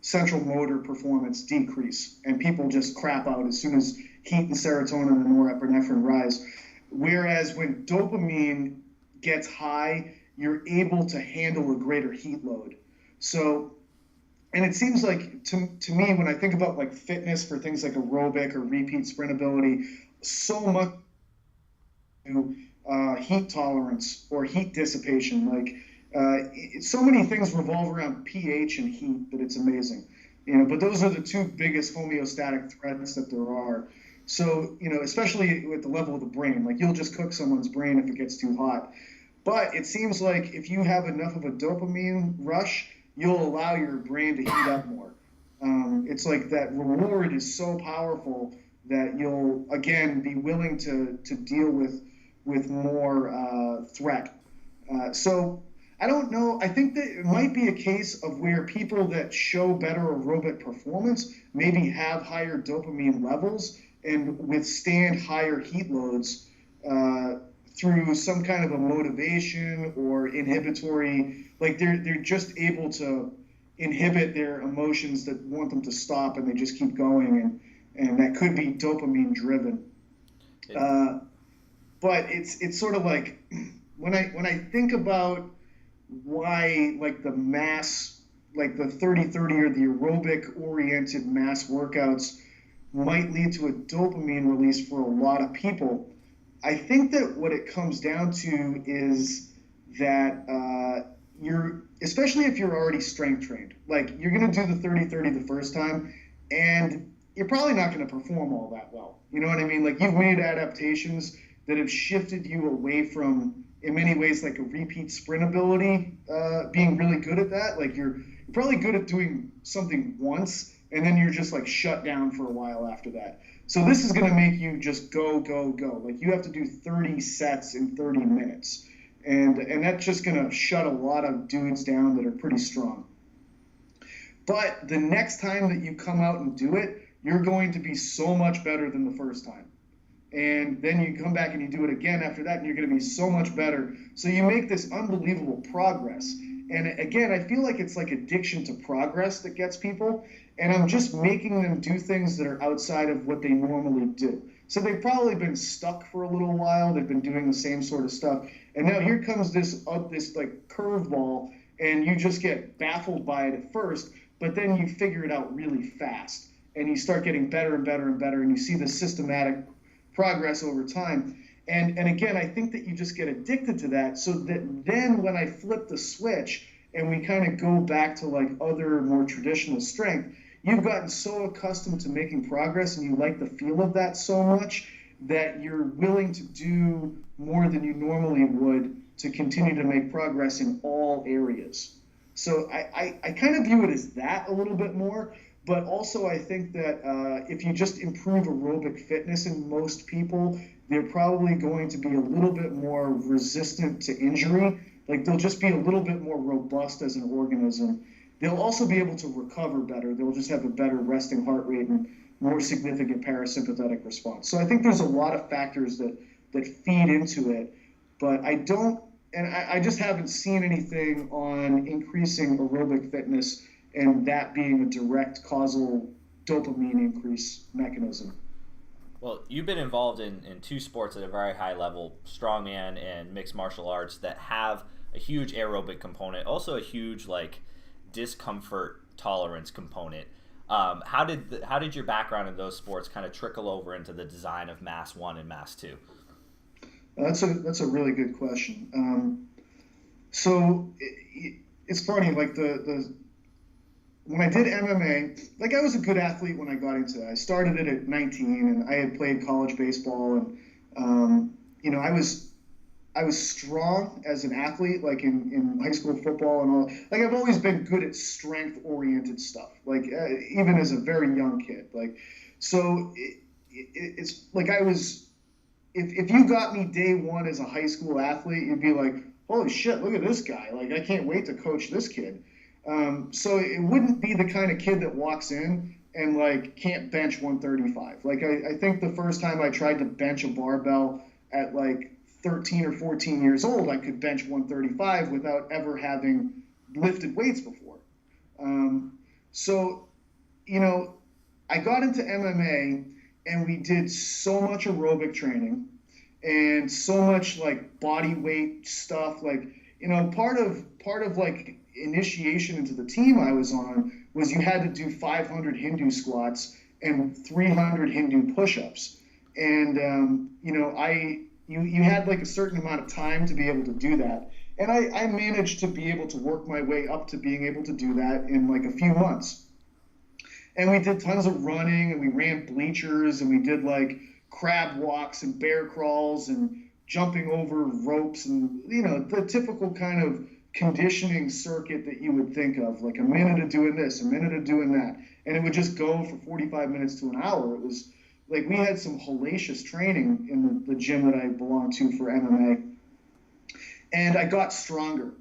central motor performance decrease, and people just crap out as soon as heat and serotonin and norepinephrine rise. Whereas when dopamine gets high, you're able to handle a greater heat load. So, and it seems like to me, when I think about like fitness for things like aerobic or repeat sprint ability, so much heat tolerance or heat dissipation. Like so many things revolve around pH and heat that it's amazing. But those are the two biggest homeostatic threats that there are. So, especially with the level of the brain, like you'll just cook someone's brain if it gets too hot. But it seems like if you have enough of a dopamine rush, you'll allow your brain to heat up more. It's like that reward is so powerful that you'll, again, be willing to deal with more threat. So I don't know. I think that it might be a case of where people that show better aerobic performance maybe have higher dopamine levels and withstand higher heat loads through some kind of a motivation or inhibitory, like they're just able to inhibit their emotions that want them to stop, and they just keep going, and that could be dopamine driven. But it's sort of like when I think about why like the mass, like the 30-30 or the aerobic oriented mass workouts might lead to a dopamine release for a lot of people, I think that what it comes down to is that you're, especially if you're already strength trained, like you're going to do the 30-30 the first time, and you're probably not going to perform all that well. You know what I mean? Like you've made adaptations that have shifted you away from, in many ways, like a repeat sprint ability, being really good at that. Like you're probably good at doing something once, and then you're just like shut down for a while after that. So this is going to make you just go, go, go. Like you have to do 30 sets in 30 minutes. And that's just going to shut a lot of dudes down that are pretty strong. But the next time that you come out and do it, you're going to be so much better than the first time. And then you come back and you do it again after that, and you're going to be so much better. So you make this unbelievable progress. And again, I feel like it's like addiction to progress that gets people. And I'm just making them do things that are outside of what they normally do. So they've probably been stuck for a little while. They've been doing the same sort of stuff. And now here comes this like curveball, and you just get baffled by it at first, but then you figure it out really fast. And you start getting better and better and better, and you see the systematic progress over time. And again, I think that you just get addicted to that, so that then when I flip the switch and we kind of go back to like other more traditional strength, you've gotten so accustomed to making progress and you like the feel of that so much that you're willing to do more than you normally would to continue to make progress in all areas. So I kind of view it as that a little bit more, but also I think that if you just improve aerobic fitness in most people, they're probably going to be a little bit more resistant to injury. Like they'll just be a little bit more robust as an organism. They'll also be able to recover better. They'll just have a better resting heart rate and more significant parasympathetic response. So I think there's a lot of factors that feed into it, but I just haven't seen anything on increasing aerobic fitness and that being a direct causal dopamine increase mechanism. Well, you've been involved in two sports at a very high level, strongman and mixed martial arts, that have a huge aerobic component, also a huge like discomfort tolerance component. How did your background in those sports kind of trickle over into the design of Mass 1 and Mass 2? That's a really good question. So it's funny, like when I did MMA, like I was a good athlete when I got into it. I started it at 19, and I had played college baseball, and I was strong as an athlete, like in high school football and all. Like I've always been good at strength-oriented stuff, like even as a very young kid. Like, so it's like I was. If you got me day one as a high school athlete, you'd be like, holy shit, look at this guy. Like I can't wait to coach this kid. So it wouldn't be the kind of kid that walks in and like can't bench 135. Like I think the first time I tried to bench a barbell at like 13 or 14 years old, I could bench 135 without ever having lifted weights before. So, I got into MMA, and we did so much aerobic training and so much like body weight stuff. Like, you know, part of like initiation into the team I was on was you had to do 500 Hindu squats and 300 Hindu push-ups. And, you know, you had like a certain amount of time to be able to do that. And I managed to be able to work my way up to being able to do that in like a few months. And we did tons of running, and we ran bleachers, and we did like crab walks and bear crawls and jumping over ropes, and, you know, the typical kind of conditioning circuit that you would think of, like a minute of doing this, a minute of doing that. And it would just go for 45 minutes to an hour. It was like we had some hellacious training in the gym that I belonged to for MMA. And I got stronger.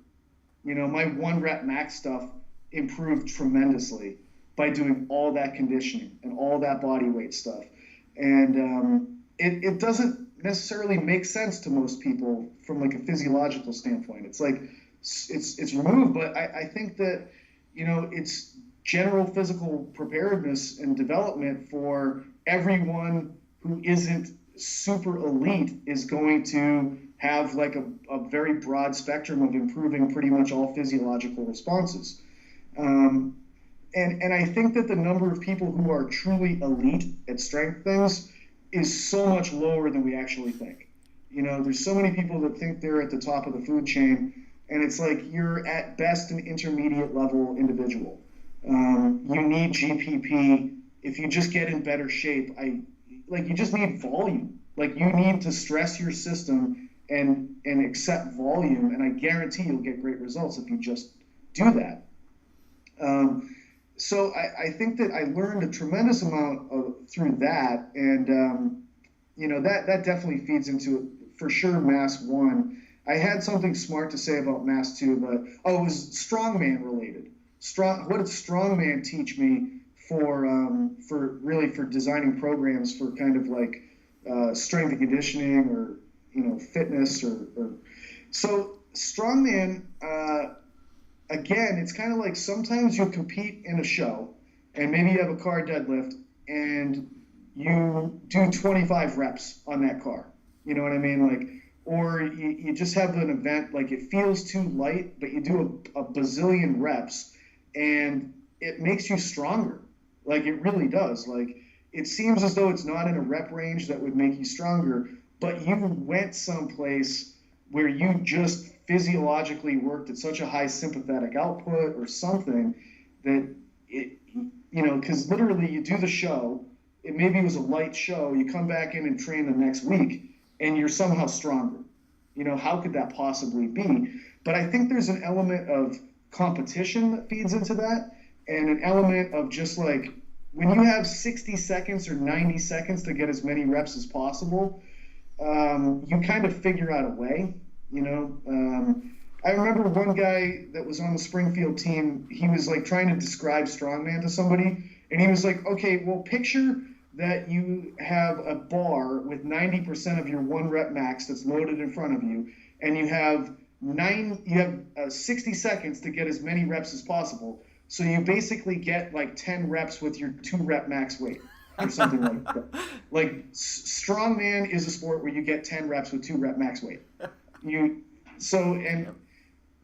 You know, my 1 rep max stuff improved tremendously by doing all that conditioning and all that body weight stuff. And it doesn't necessarily make sense to most people from like a physiological standpoint. It's like, it's removed, but I think that, you know, it's general physical preparedness and development for everyone who isn't super elite is going to have like a very broad spectrum of improving pretty much all physiological responses. And I think that the number of people who are truly elite at strength things is so much lower than we actually think. You know, there's so many people that think they're at the top of the food chain, and it's like you're at best an intermediate level individual. You need GPP. If you just get in better shape, you just need volume. Like, you need to stress your system and accept volume, and I guarantee you'll get great results if you just do that. So I think that I learned a tremendous amount through that, and you know, that definitely feeds into, for sure, Mass 1. I had something smart to say about Mass 2, but it was strongman related. What did strongman teach me for designing programs for kind of like strength and conditioning, or, you know, fitness, or so strongman. Again, it's kind of like sometimes you'll compete in a show, and maybe you have a car deadlift, and you do 25 reps on that car. You know what I mean? Like, or you just have an event, like it feels too light, but you do a bazillion reps, and it makes you stronger. Like, it really does. Like, it seems as though it's not in a rep range that would make you stronger, but you went someplace where you just physiologically worked at such a high sympathetic output or something that it, you know, because literally you do the show, maybe it was a light show, you come back in and train the next week, and you're somehow stronger. You know, how could that possibly be? But I think there's an element of competition that feeds into that, and an element of just like, when you have 60 seconds or 90 seconds to get as many reps as possible, you kind of figure out a way. You know, I remember one guy that was on the Springfield team, he was like trying to describe strongman to somebody, and he was like, okay, well, picture that you have a bar with 90% of your 1 rep max that's loaded in front of you, and you have 60 seconds to get as many reps as possible. So you basically get like 10 reps with your 2 rep max weight, or something like that. Like, strongman is a sport where you get 10 reps with 2 rep max weight. You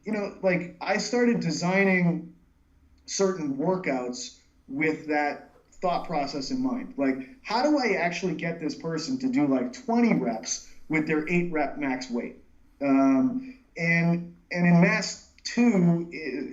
know, like, I started designing certain workouts with that thought process in mind. Like, how do I actually get this person to do like 20 reps with their 8 rep max weight? And in Mass 2,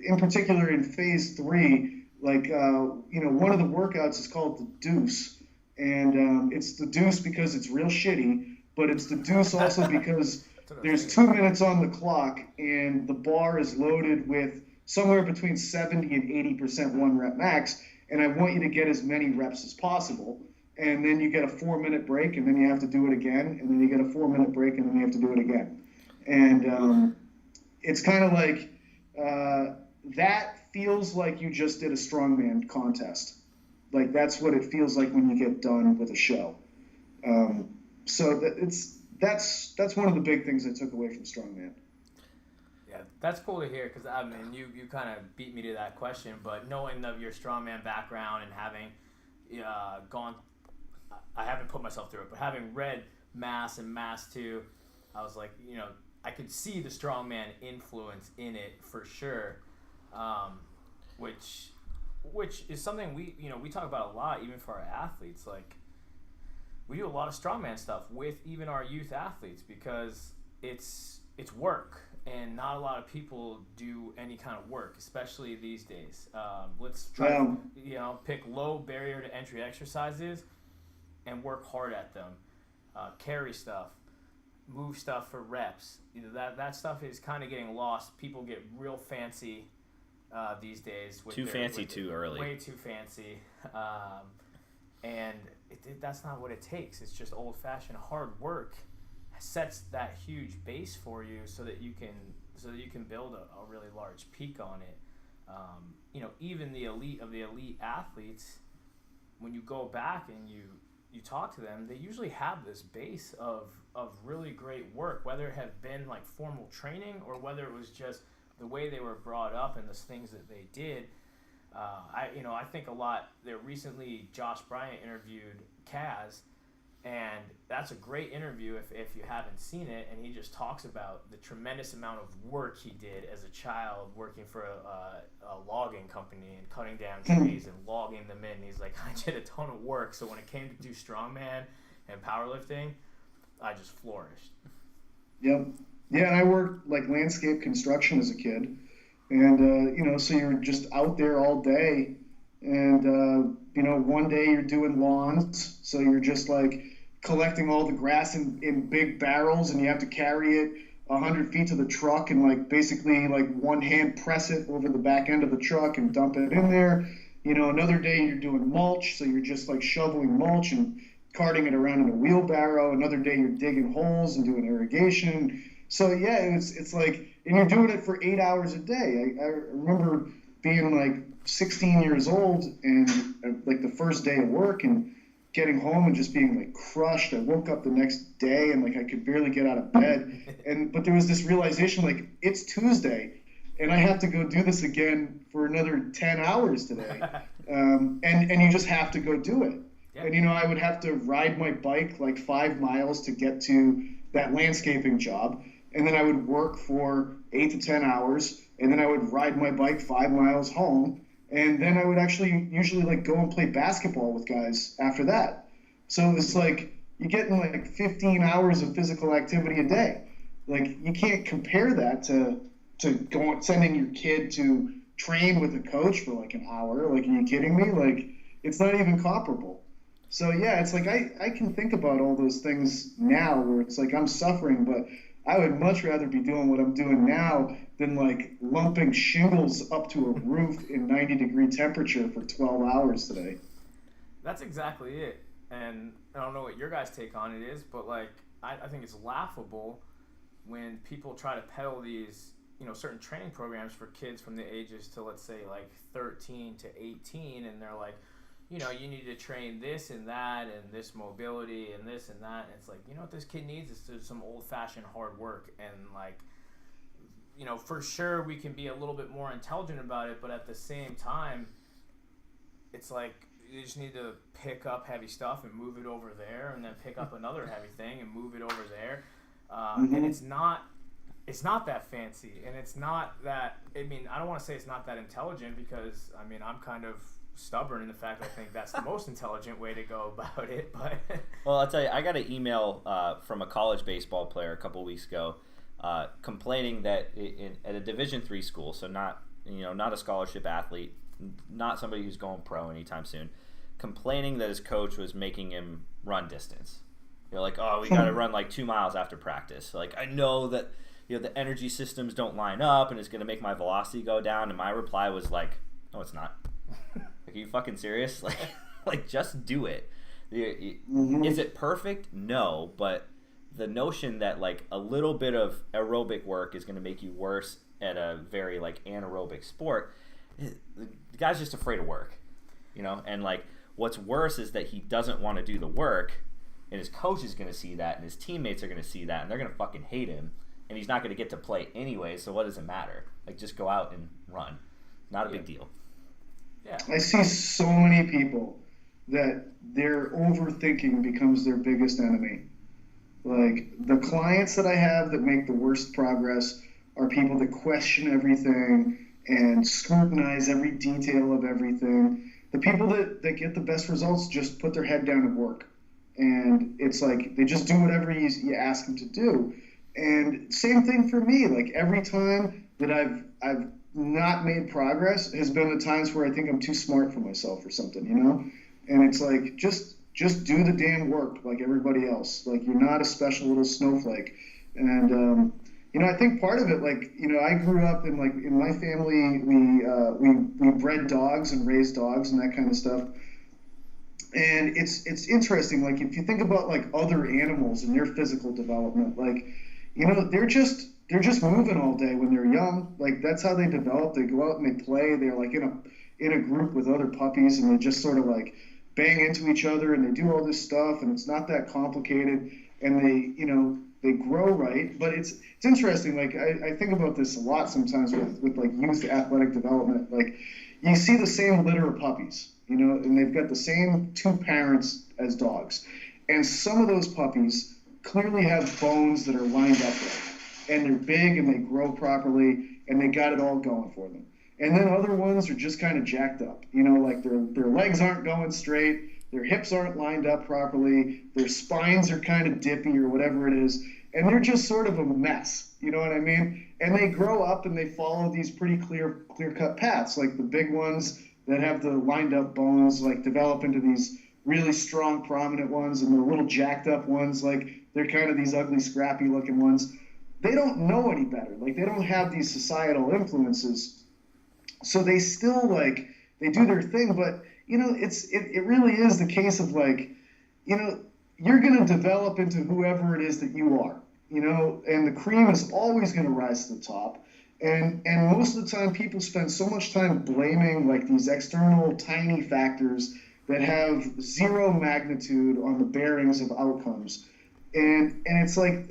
in particular in Phase 3, like, you know, one of the workouts is called the Deuce. And it's the Deuce because it's real shitty, but it's the Deuce also because there's 2 minutes on the clock, and the bar is loaded with somewhere between 70 and 80% 1 rep max, and I want you to get as many reps as possible. And then you get a 4-minute break, and then you have to do it again, and then you get a 4-minute break, and then you have to do it again. And it's kind of like that feels like you just did a strongman contest. Like, that's what it feels like when you get done with a show. So that's one of the big things I took away from strongman. Yeah, that's cool to hear, because I mean, you kind of beat me to that question, but knowing of your strongman background and having I haven't didn't put myself through it, but having read Mass and Mass 2, I was like, I could see the strongman influence in it for sure, which is something we talk about a lot, even for our athletes. Like, we do a lot of strongman stuff with even our youth athletes because it's work, and not a lot of people do any kind of work, especially these days. Let's try to pick low barrier to entry exercises and work hard at them. Carry stuff, move stuff for reps. That stuff is kind of getting lost. People get real fancy these days. Too early. Way too fancy. And that's not what it takes. It's just old-fashioned hard work sets that huge base for you so that you can build a really large peak on it. Even the elite of the elite athletes, when you go back and you talk to them, they usually have this base of really great work, whether it had been like formal training or whether it was just the way they were brought up and the things that they did. I think a lot that recently Josh Bryant interviewed Kaz, and that's a great interview if you haven't seen it, and he just talks about the tremendous amount of work he did as a child working for a logging company and cutting down trees and logging them in. He's like, I did a ton of work, so when it came to do strongman and powerlifting, I just flourished. Yep. Yeah, and I worked like landscape construction as a kid. And, so you're just out there all day. And, one day you're doing lawns. So you're just like collecting all the grass in big barrels, and you have to carry it 100 feet to the truck and like basically like one hand press it over the back end of the truck and dump it in there. Another day you're doing mulch. So you're just like shoveling mulch and carting it around in a wheelbarrow. Another day you're digging holes and doing irrigation. So yeah, it's like, and you're doing it for 8 hours a day. I remember being like 16 years old and like the first day of work and getting home and just being like crushed. I woke up the next day and like I could barely get out of bed. But there was this realization, like, it's Tuesday and I have to go do this again for another 10 hours today. And you just have to go do it. Yeah. And I would have to ride my bike like 5 miles to get to that landscaping job. And then I would work for 8 to 10 hours, and then I would ride my bike 5 miles home, and then I would actually usually like go and play basketball with guys after that. So it's like you're getting like 15 hours of physical activity a day. Like, you can't compare that to sending your kid to train with a coach for like an hour. Like, are you kidding me? Like, it's not even comparable. So yeah, it's like I can think about all those things now where it's like I'm suffering, but I would much rather be doing what I'm doing now than like lumping shingles up to a roof in 90-degree temperature for 12 hours today. That's exactly it. And I don't know what your guys' take on it is, but like I think it's laughable when people try to peddle these, certain training programs for kids from the ages to, let's say, like 13 to 18, and they're like, you need to train this and that and this mobility and this and that. And it's like, what this kid needs is some old-fashioned hard work. And like, for sure we can be a little bit more intelligent about it, but at the same time, it's like you just need to pick up heavy stuff and move it over there, and then pick up another heavy thing and move it over there. And it's not that fancy, and it's not that, I don't want to say it's not that intelligent, because I'm kind of stubborn in the fact that I think that's the most intelligent way to go about it. But well, I'll tell you, I got an email from a college baseball player a couple weeks ago complaining that at a Division III school, so not a scholarship athlete, not somebody who's going pro anytime soon, complaining that his coach was making him run distance. Like, oh, we got to run like 2 miles after practice. Like, I know that the energy systems don't line up and it's going to make my velocity go down. And my reply was like, no, it's not. Like, are you fucking serious? Like just do it. Is it perfect? No, but the notion that like a little bit of aerobic work is going to make you worse at a very like anaerobic sport, the guy's just afraid of work, and like what's worse is that he doesn't want to do the work, and his coach is going to see that, and his teammates are going to see that, and they're going to fucking hate him, and he's not going to get to play anyway, so what does it matter? Like, just go out and run. Not a big deal. Yeah. I see so many people that their overthinking becomes their biggest enemy. Like, the clients that I have that make the worst progress are people that question everything and scrutinize every detail of everything. The people that get the best results just put their head down and work. And it's like they just do whatever you ask them to do. And same thing for me. Like, every time that I've not made progress has been the times where I think I'm too smart for myself or something, you know? And it's like, just do the damn work like everybody else. Like, you're not a special little snowflake. And you know, I think part of it, like, you know, I grew up in my family, we bred dogs and raised dogs and that kind of stuff. And it's interesting, like, if you think about like other animals and their physical development, like, you know, they're just moving all day when they're young. Like, that's how they develop. They go out and they play. They're like in a group with other puppies, and they just sort of like bang into each other, and they do all this stuff, and it's not that complicated, and they grow right. But it's interesting, like, I think about this a lot sometimes with like youth athletic development. Like, you see the same litter of puppies, you know, and they've got the same two parents as dogs, and some of those puppies clearly have bones that are lined up right, and they're big and they grow properly and they got it all going for them. And then other ones are just kind of jacked up, you know, like their legs aren't going straight, their hips aren't lined up properly, their spines are kind of dippy or whatever it is, and they're just sort of a mess, you know what I mean? And they grow up and they follow these pretty clear-cut paths, like the big ones that have the lined up bones, like, develop into these really strong, prominent ones, and the little jacked up ones, like, they're kind of these ugly, scrappy looking ones. They don't know any better. Like, they don't have these societal influences. So they still, like, they do their thing, but, you know, it really is the case of, like, you know, you're going to develop into whoever it is that you are, you know, and the cream is always going to rise to the top. And most of the time people spend so much time blaming, like, these external tiny factors that have zero magnitude on the bearings of outcomes. And it's like,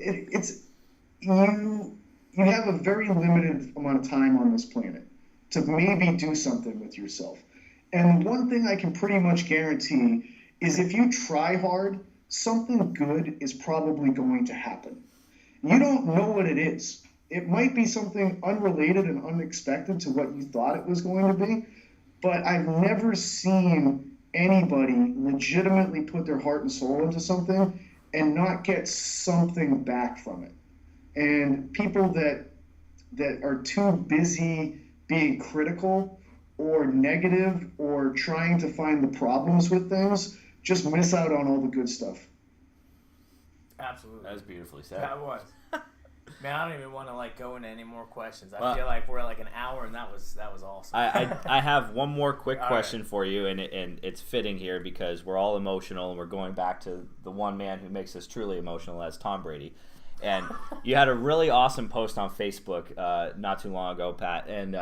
you have a very limited amount of time on this planet to maybe do something with yourself. And one thing I can pretty much guarantee is if you try hard, something good is probably going to happen. You don't know what it is. It might be something unrelated and unexpected to what you thought it was going to be, but I've never seen anybody legitimately put their heart and soul into something and not get something back from it. And people that are too busy being critical or negative or trying to find the problems with things just miss out on all the good stuff. Absolutely. That was beautifully said. That was. Man, I don't even want to like go into any more questions. I feel like we're at like an hour, and that was awesome. I have one more quick All question right. for you, and it's fitting here because we're all emotional, and we're going back to the one man who makes us truly emotional, as Tom Brady. And you had a really awesome post on Facebook not too long ago, Pat, and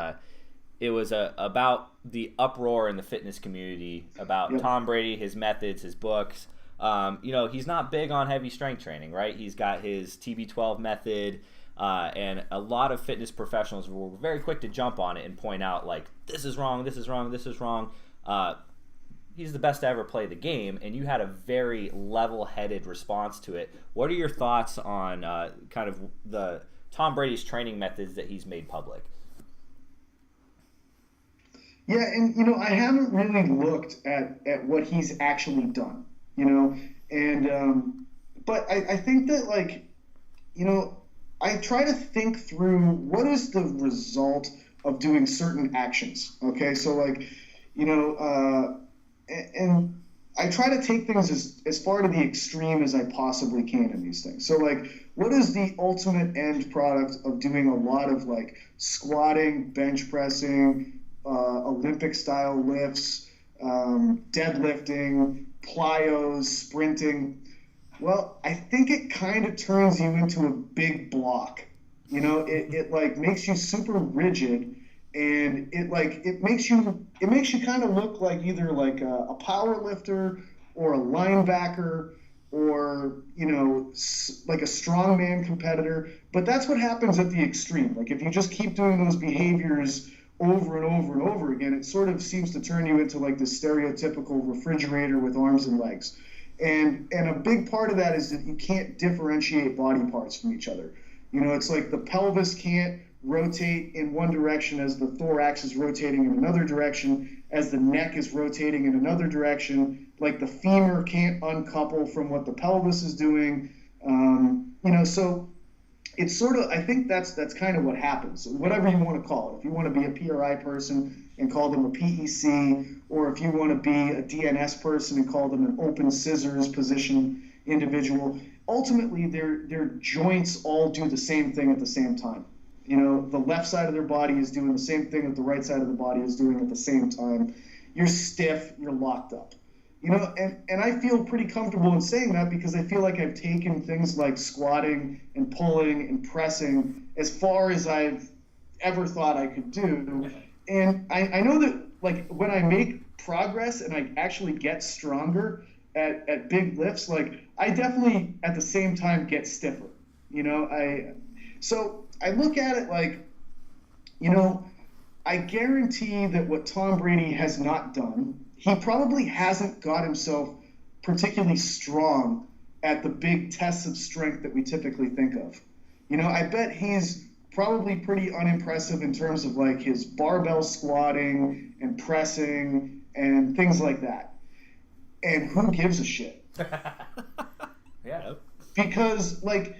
it was about the uproar in the fitness community about Tom Brady, his methods, his books. You know, he's not big on heavy strength training, right? He's got his TB12 method, and a lot of fitness professionals were very quick to jump on it and point out, like, this is wrong, this is wrong, this is wrong. He's the best to ever play the game, and you had a very level-headed response to it. What are your thoughts on kind of the Tom Brady's training methods that he's made public? Yeah, and, you know, I haven't really looked at what he's actually done, you know, and but I think that, like, you know, I try to think through what is the result of doing certain actions, okay? So, like, you know, and I try to take things as far to the extreme as I possibly can in these things. So, like, what is the ultimate end product of doing a lot of, like, squatting, bench pressing, Olympic-style lifts, deadlifting, plyos, sprinting? Well, I think it kind of turns you into a big block. You know, it like makes you super rigid, and it makes you kind of look like either like a power lifter or a linebacker or, you know, like a strongman competitor. But that's what happens at the extreme. Like, if you just keep doing those behaviors over and over and over again, it sort of seems to turn you into like the stereotypical refrigerator with arms and legs. And a big part of that is that you can't differentiate body parts from each other. You know, it's like the pelvis can't rotate in one direction as the thorax is rotating in another direction, as the neck is rotating in another direction. Like the femur can't uncouple from what the pelvis is doing. You know, so it's sort of, I think that's kind of what happens, whatever you want to call it. If you want to be a PRI person and call them a PEC, or if you want to be a DNS person and call them an open scissors position individual, ultimately their joints all do the same thing at the same time. You know, the left side of their body is doing the same thing that the right side of the body is doing at the same time. You're stiff, you're locked up. You know, and I feel pretty comfortable in saying that because I feel like I've taken things like squatting and pulling and pressing as far as I've ever thought I could do. And I know that, like, when I make progress and I actually get stronger at big lifts, like, I definitely at the same time get stiffer. You know, so I look at it like, you know, I guarantee that what Tom Brady has not done, he probably hasn't got himself particularly strong at the big tests of strength that we typically think of. You know, I bet he's probably pretty unimpressive in terms of like his barbell squatting and pressing and things like that. And who gives a shit? Yeah. Because, like,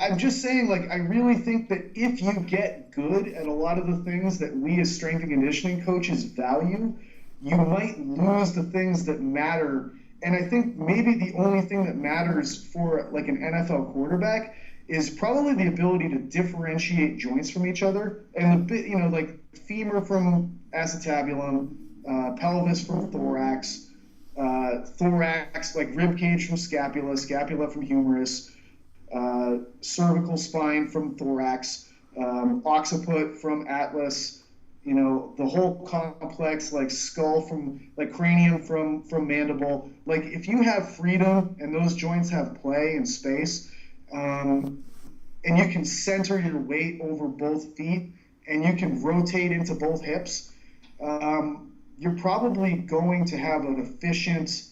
I'm just saying, like, I really think that if you get good at a lot of the things that we as strength and conditioning coaches value, you might lose the things that matter. And I think maybe the only thing that matters for like an NFL quarterback is probably the ability to differentiate joints from each other. And you know, like femur from acetabulum, pelvis from thorax, thorax, like rib cage from scapula, scapula from humerus, cervical spine from thorax, occiput from atlas, you know, the whole complex, like skull from, like cranium from mandible. Like if you have freedom and those joints have play and space, and you can center your weight over both feet and you can rotate into both hips, you're probably going to have an efficient,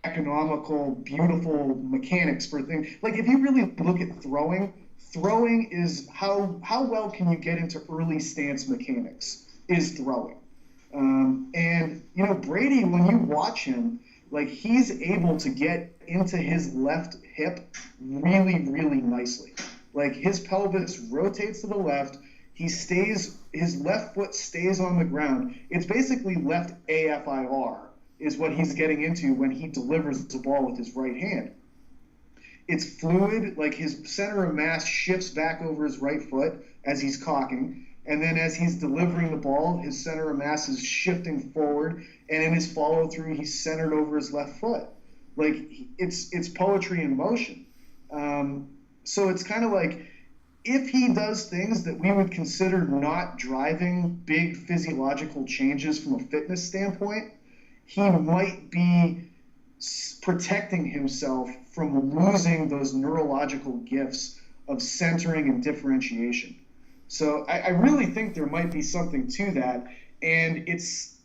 economical, beautiful mechanics for things. Like if you really look at throwing is how well can you get into early stance mechanics is throwing. And, you know, Brady, when you watch him, like he's able to get into his left hip really, really nicely. Like his pelvis rotates to the left. His left foot stays on the ground. It's basically left AFIR is what he's getting into when he delivers the ball with his right hand. It's fluid, like his center of mass shifts back over his right foot as he's cocking, and then as he's delivering the ball, his center of mass is shifting forward, and in his follow-through, he's centered over his left foot. Like, it's poetry in motion. So it's kind of like, if he does things that we would consider not driving big physiological changes from a fitness standpoint, he might be protecting himself from losing those neurological gifts of centering and differentiation. So I really think there might be something to that, and it's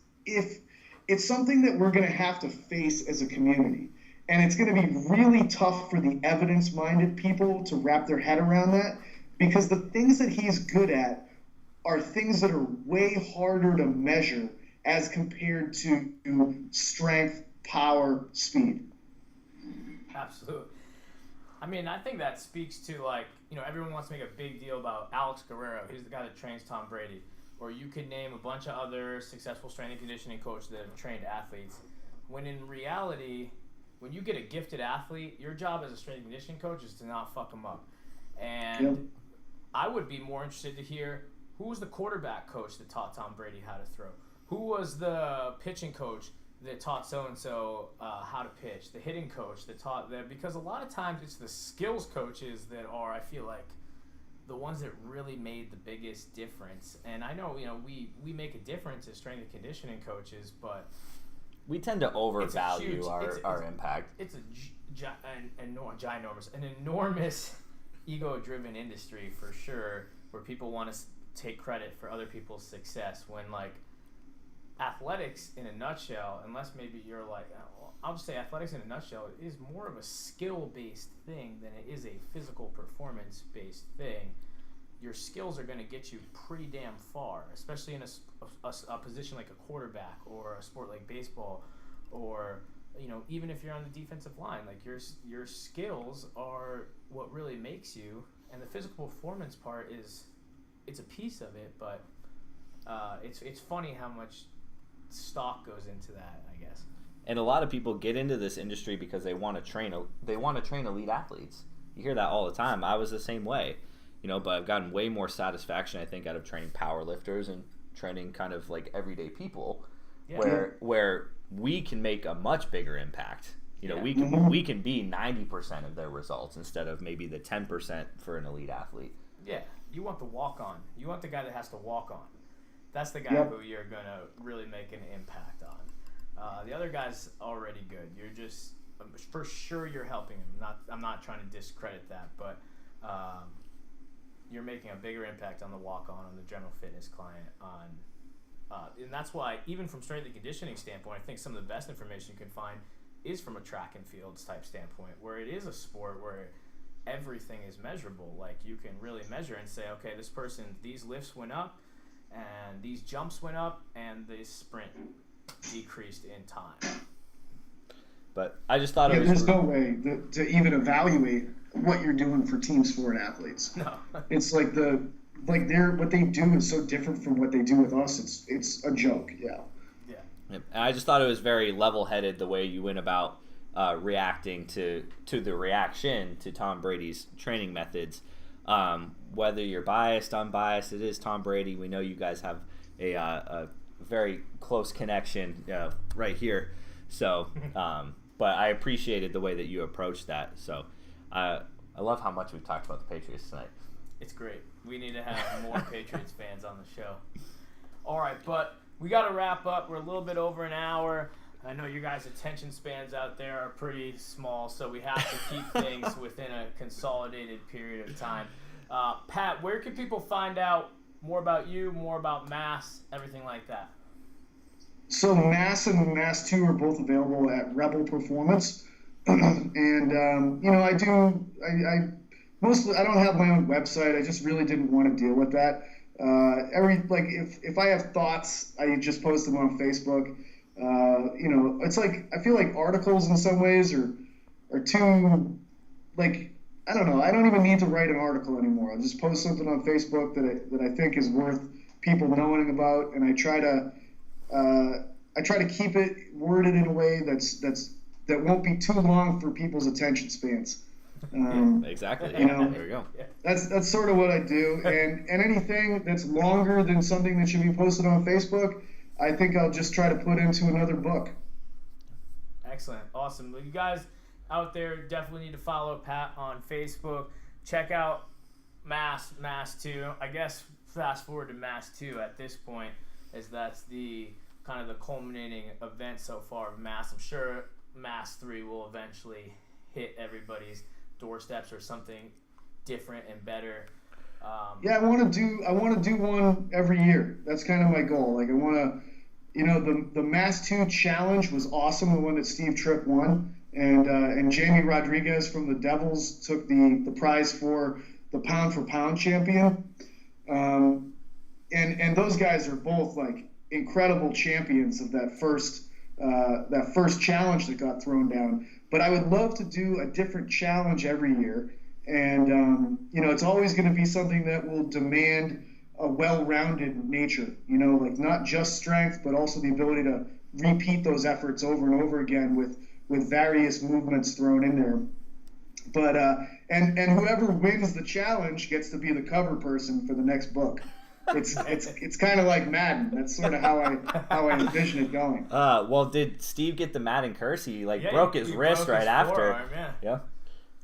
something that we're going to have to face as a community, and it's going to be really tough for the evidence-minded people to wrap their head around that, because the things that he's good at are things that are way harder to measure as compared to strength, power, speed. Absolutely. I mean, I think that speaks to, like, you know, everyone wants to make a big deal about Alex Guerrero. He's the guy that trains Tom Brady. Or you could name a bunch of other successful strength and conditioning coaches that have trained athletes. When in reality, when you get a gifted athlete, your job as a strength and conditioning coach is to not fuck them up. And Yep. I would be more interested to hear, who was the quarterback coach that taught Tom Brady how to throw? Who was the pitching coach that taught so-and-so how to pitch? The hitting coach that taught that? Because a lot of times it's the skills coaches that are, I feel like, the ones that really made the biggest difference. And I know, you know, we make a difference as strength and conditioning coaches, but we tend to overvalue our impact. It's an enormous ego-driven industry for sure, where people want to take credit for other people's success when, like, athletics in a nutshell, unless maybe you're like, I'll just say athletics in a nutshell is more of a skill-based thing than it is a physical performance-based thing. Your skills are going to get you pretty damn far, especially in a position like a quarterback or a sport like baseball, or even if you're on the defensive line. Like your skills are what really makes you, and the physical performance part it's a piece of it, but it's funny how much stock goes into that, I guess. And a lot of people get into this industry because they want to train elite athletes. You hear that all the time. I was the same way, but I've gotten way more satisfaction, I think, out of training power lifters and training kind of like everyday people, where we can make a much bigger impact. We can be 90% of their results instead of maybe the 10% for an elite athlete. Yeah, you want the walk-on. You want the guy that has to walk on. That's the guy who you're going to really make an impact on. The other guy's already good. You're just, for sure you're helping him. I'm not trying to discredit that, but you're making a bigger impact on the walk-on, on the general fitness client, and that's why, even from strength and conditioning standpoint, I think some of the best information you can find is from a track and fields type standpoint, where it is a sport where everything is measurable. Like, you can really measure and say, okay, this person, these lifts went up, and these jumps went up, and this sprint decreased in time. But I just thought there's no way to even evaluate what you're doing for team sport athletes. No. It's like what they do is so different from what they do with us. It's a joke. Yeah. And I just thought it was very level-headed the way you went about reacting to the reaction to Tom Brady's training methods. Whether you're biased, unbiased, it is Tom Brady. We know you guys have a very close connection right here. So, but I appreciated the way that you approached that. So, I love how much we've talked about the Patriots tonight. It's great. We need to have more Patriots fans on the show. All right, but we got to wrap up. We're a little bit over an hour. I know you guys' attention spans out there are pretty small, so we have to keep things within a consolidated period of time. Pat, where can people find out more about you, more about Mass, everything like that? So Mass and Mass 2 are both available at Rebel Performance. And, I mostly, I don't have my own website. I just really didn't want to deal with that. If I have thoughts, I just post them on Facebook. It's like, I feel like articles in some ways are too, like, I don't know. I don't even need to write an article anymore. I'll just post something on Facebook that I think is worth people knowing about, and I try to keep it worded in a way that won't be too long for people's attention spans. Exactly. There we go. That's sort of what I do, and anything that's longer than something that should be posted on Facebook, I think I'll just try to put into another book. Excellent. Awesome. Well, you guys out there definitely need to follow Pat on Facebook. Check out Mass 2. I guess fast forward to Mass 2 at this point, as that's the kind of the culminating event so far of Mass. I'm sure Mass 3 will eventually hit everybody's doorsteps or something different and better. I want to do one every year. That's kind of my goal. Like, I want to, the Mass 2 challenge was awesome, the one that Steve Tripp won, and Jamie Rodriguez from the Devils took the prize for the pound-for-pound champion. And those guys are both like incredible champions of that first challenge that got thrown down. But I would love to do a different challenge every year. And, it's always going to be something that will demand a well-rounded nature, like not just strength, but also the ability to repeat those efforts over and over again with various movements thrown in there. But, and whoever wins the challenge gets to be the cover person for the next book. It's kind of like Madden. That's sort of how I envision it going. Well, did Steve get the Madden curse? He broke his wrist right after. Yeah.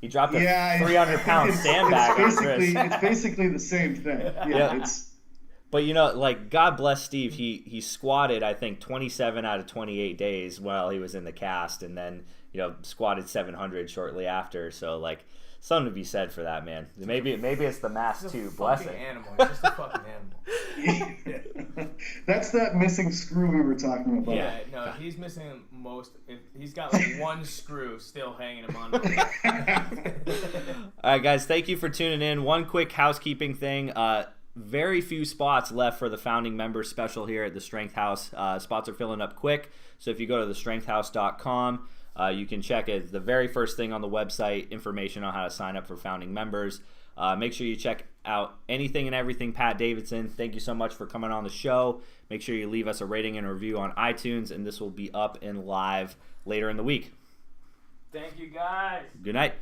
He dropped a 300-pound sandbag on his wrist. It's basically the same thing. Yeah. But you know, like, God bless Steve. He squatted, I think, 27 out of 28 days while he was in the cast, and then, you know, squatted 700 shortly after. So, like, something to be said for that, man. Maybe it's the mask too. Bless it. Animal. He's just a fucking animal. That's that missing screw we were talking about. Yeah, no, he's missing most. He's got like one screw still hanging him on. All right, guys, thank you for tuning in. One quick housekeeping thing. Very few spots left for the founding members special here at the Strength House. Spots are filling up quick, so if you go to thestrengthhouse.com, you can check it. The very first thing on the website, information on how to sign up for founding members. Make sure you check out anything and everything Pat Davidson. Thank you so much for coming on the show. Make sure you leave us a rating and a review on iTunes, and this will be up and live later in the week. Thank you, guys. Good night.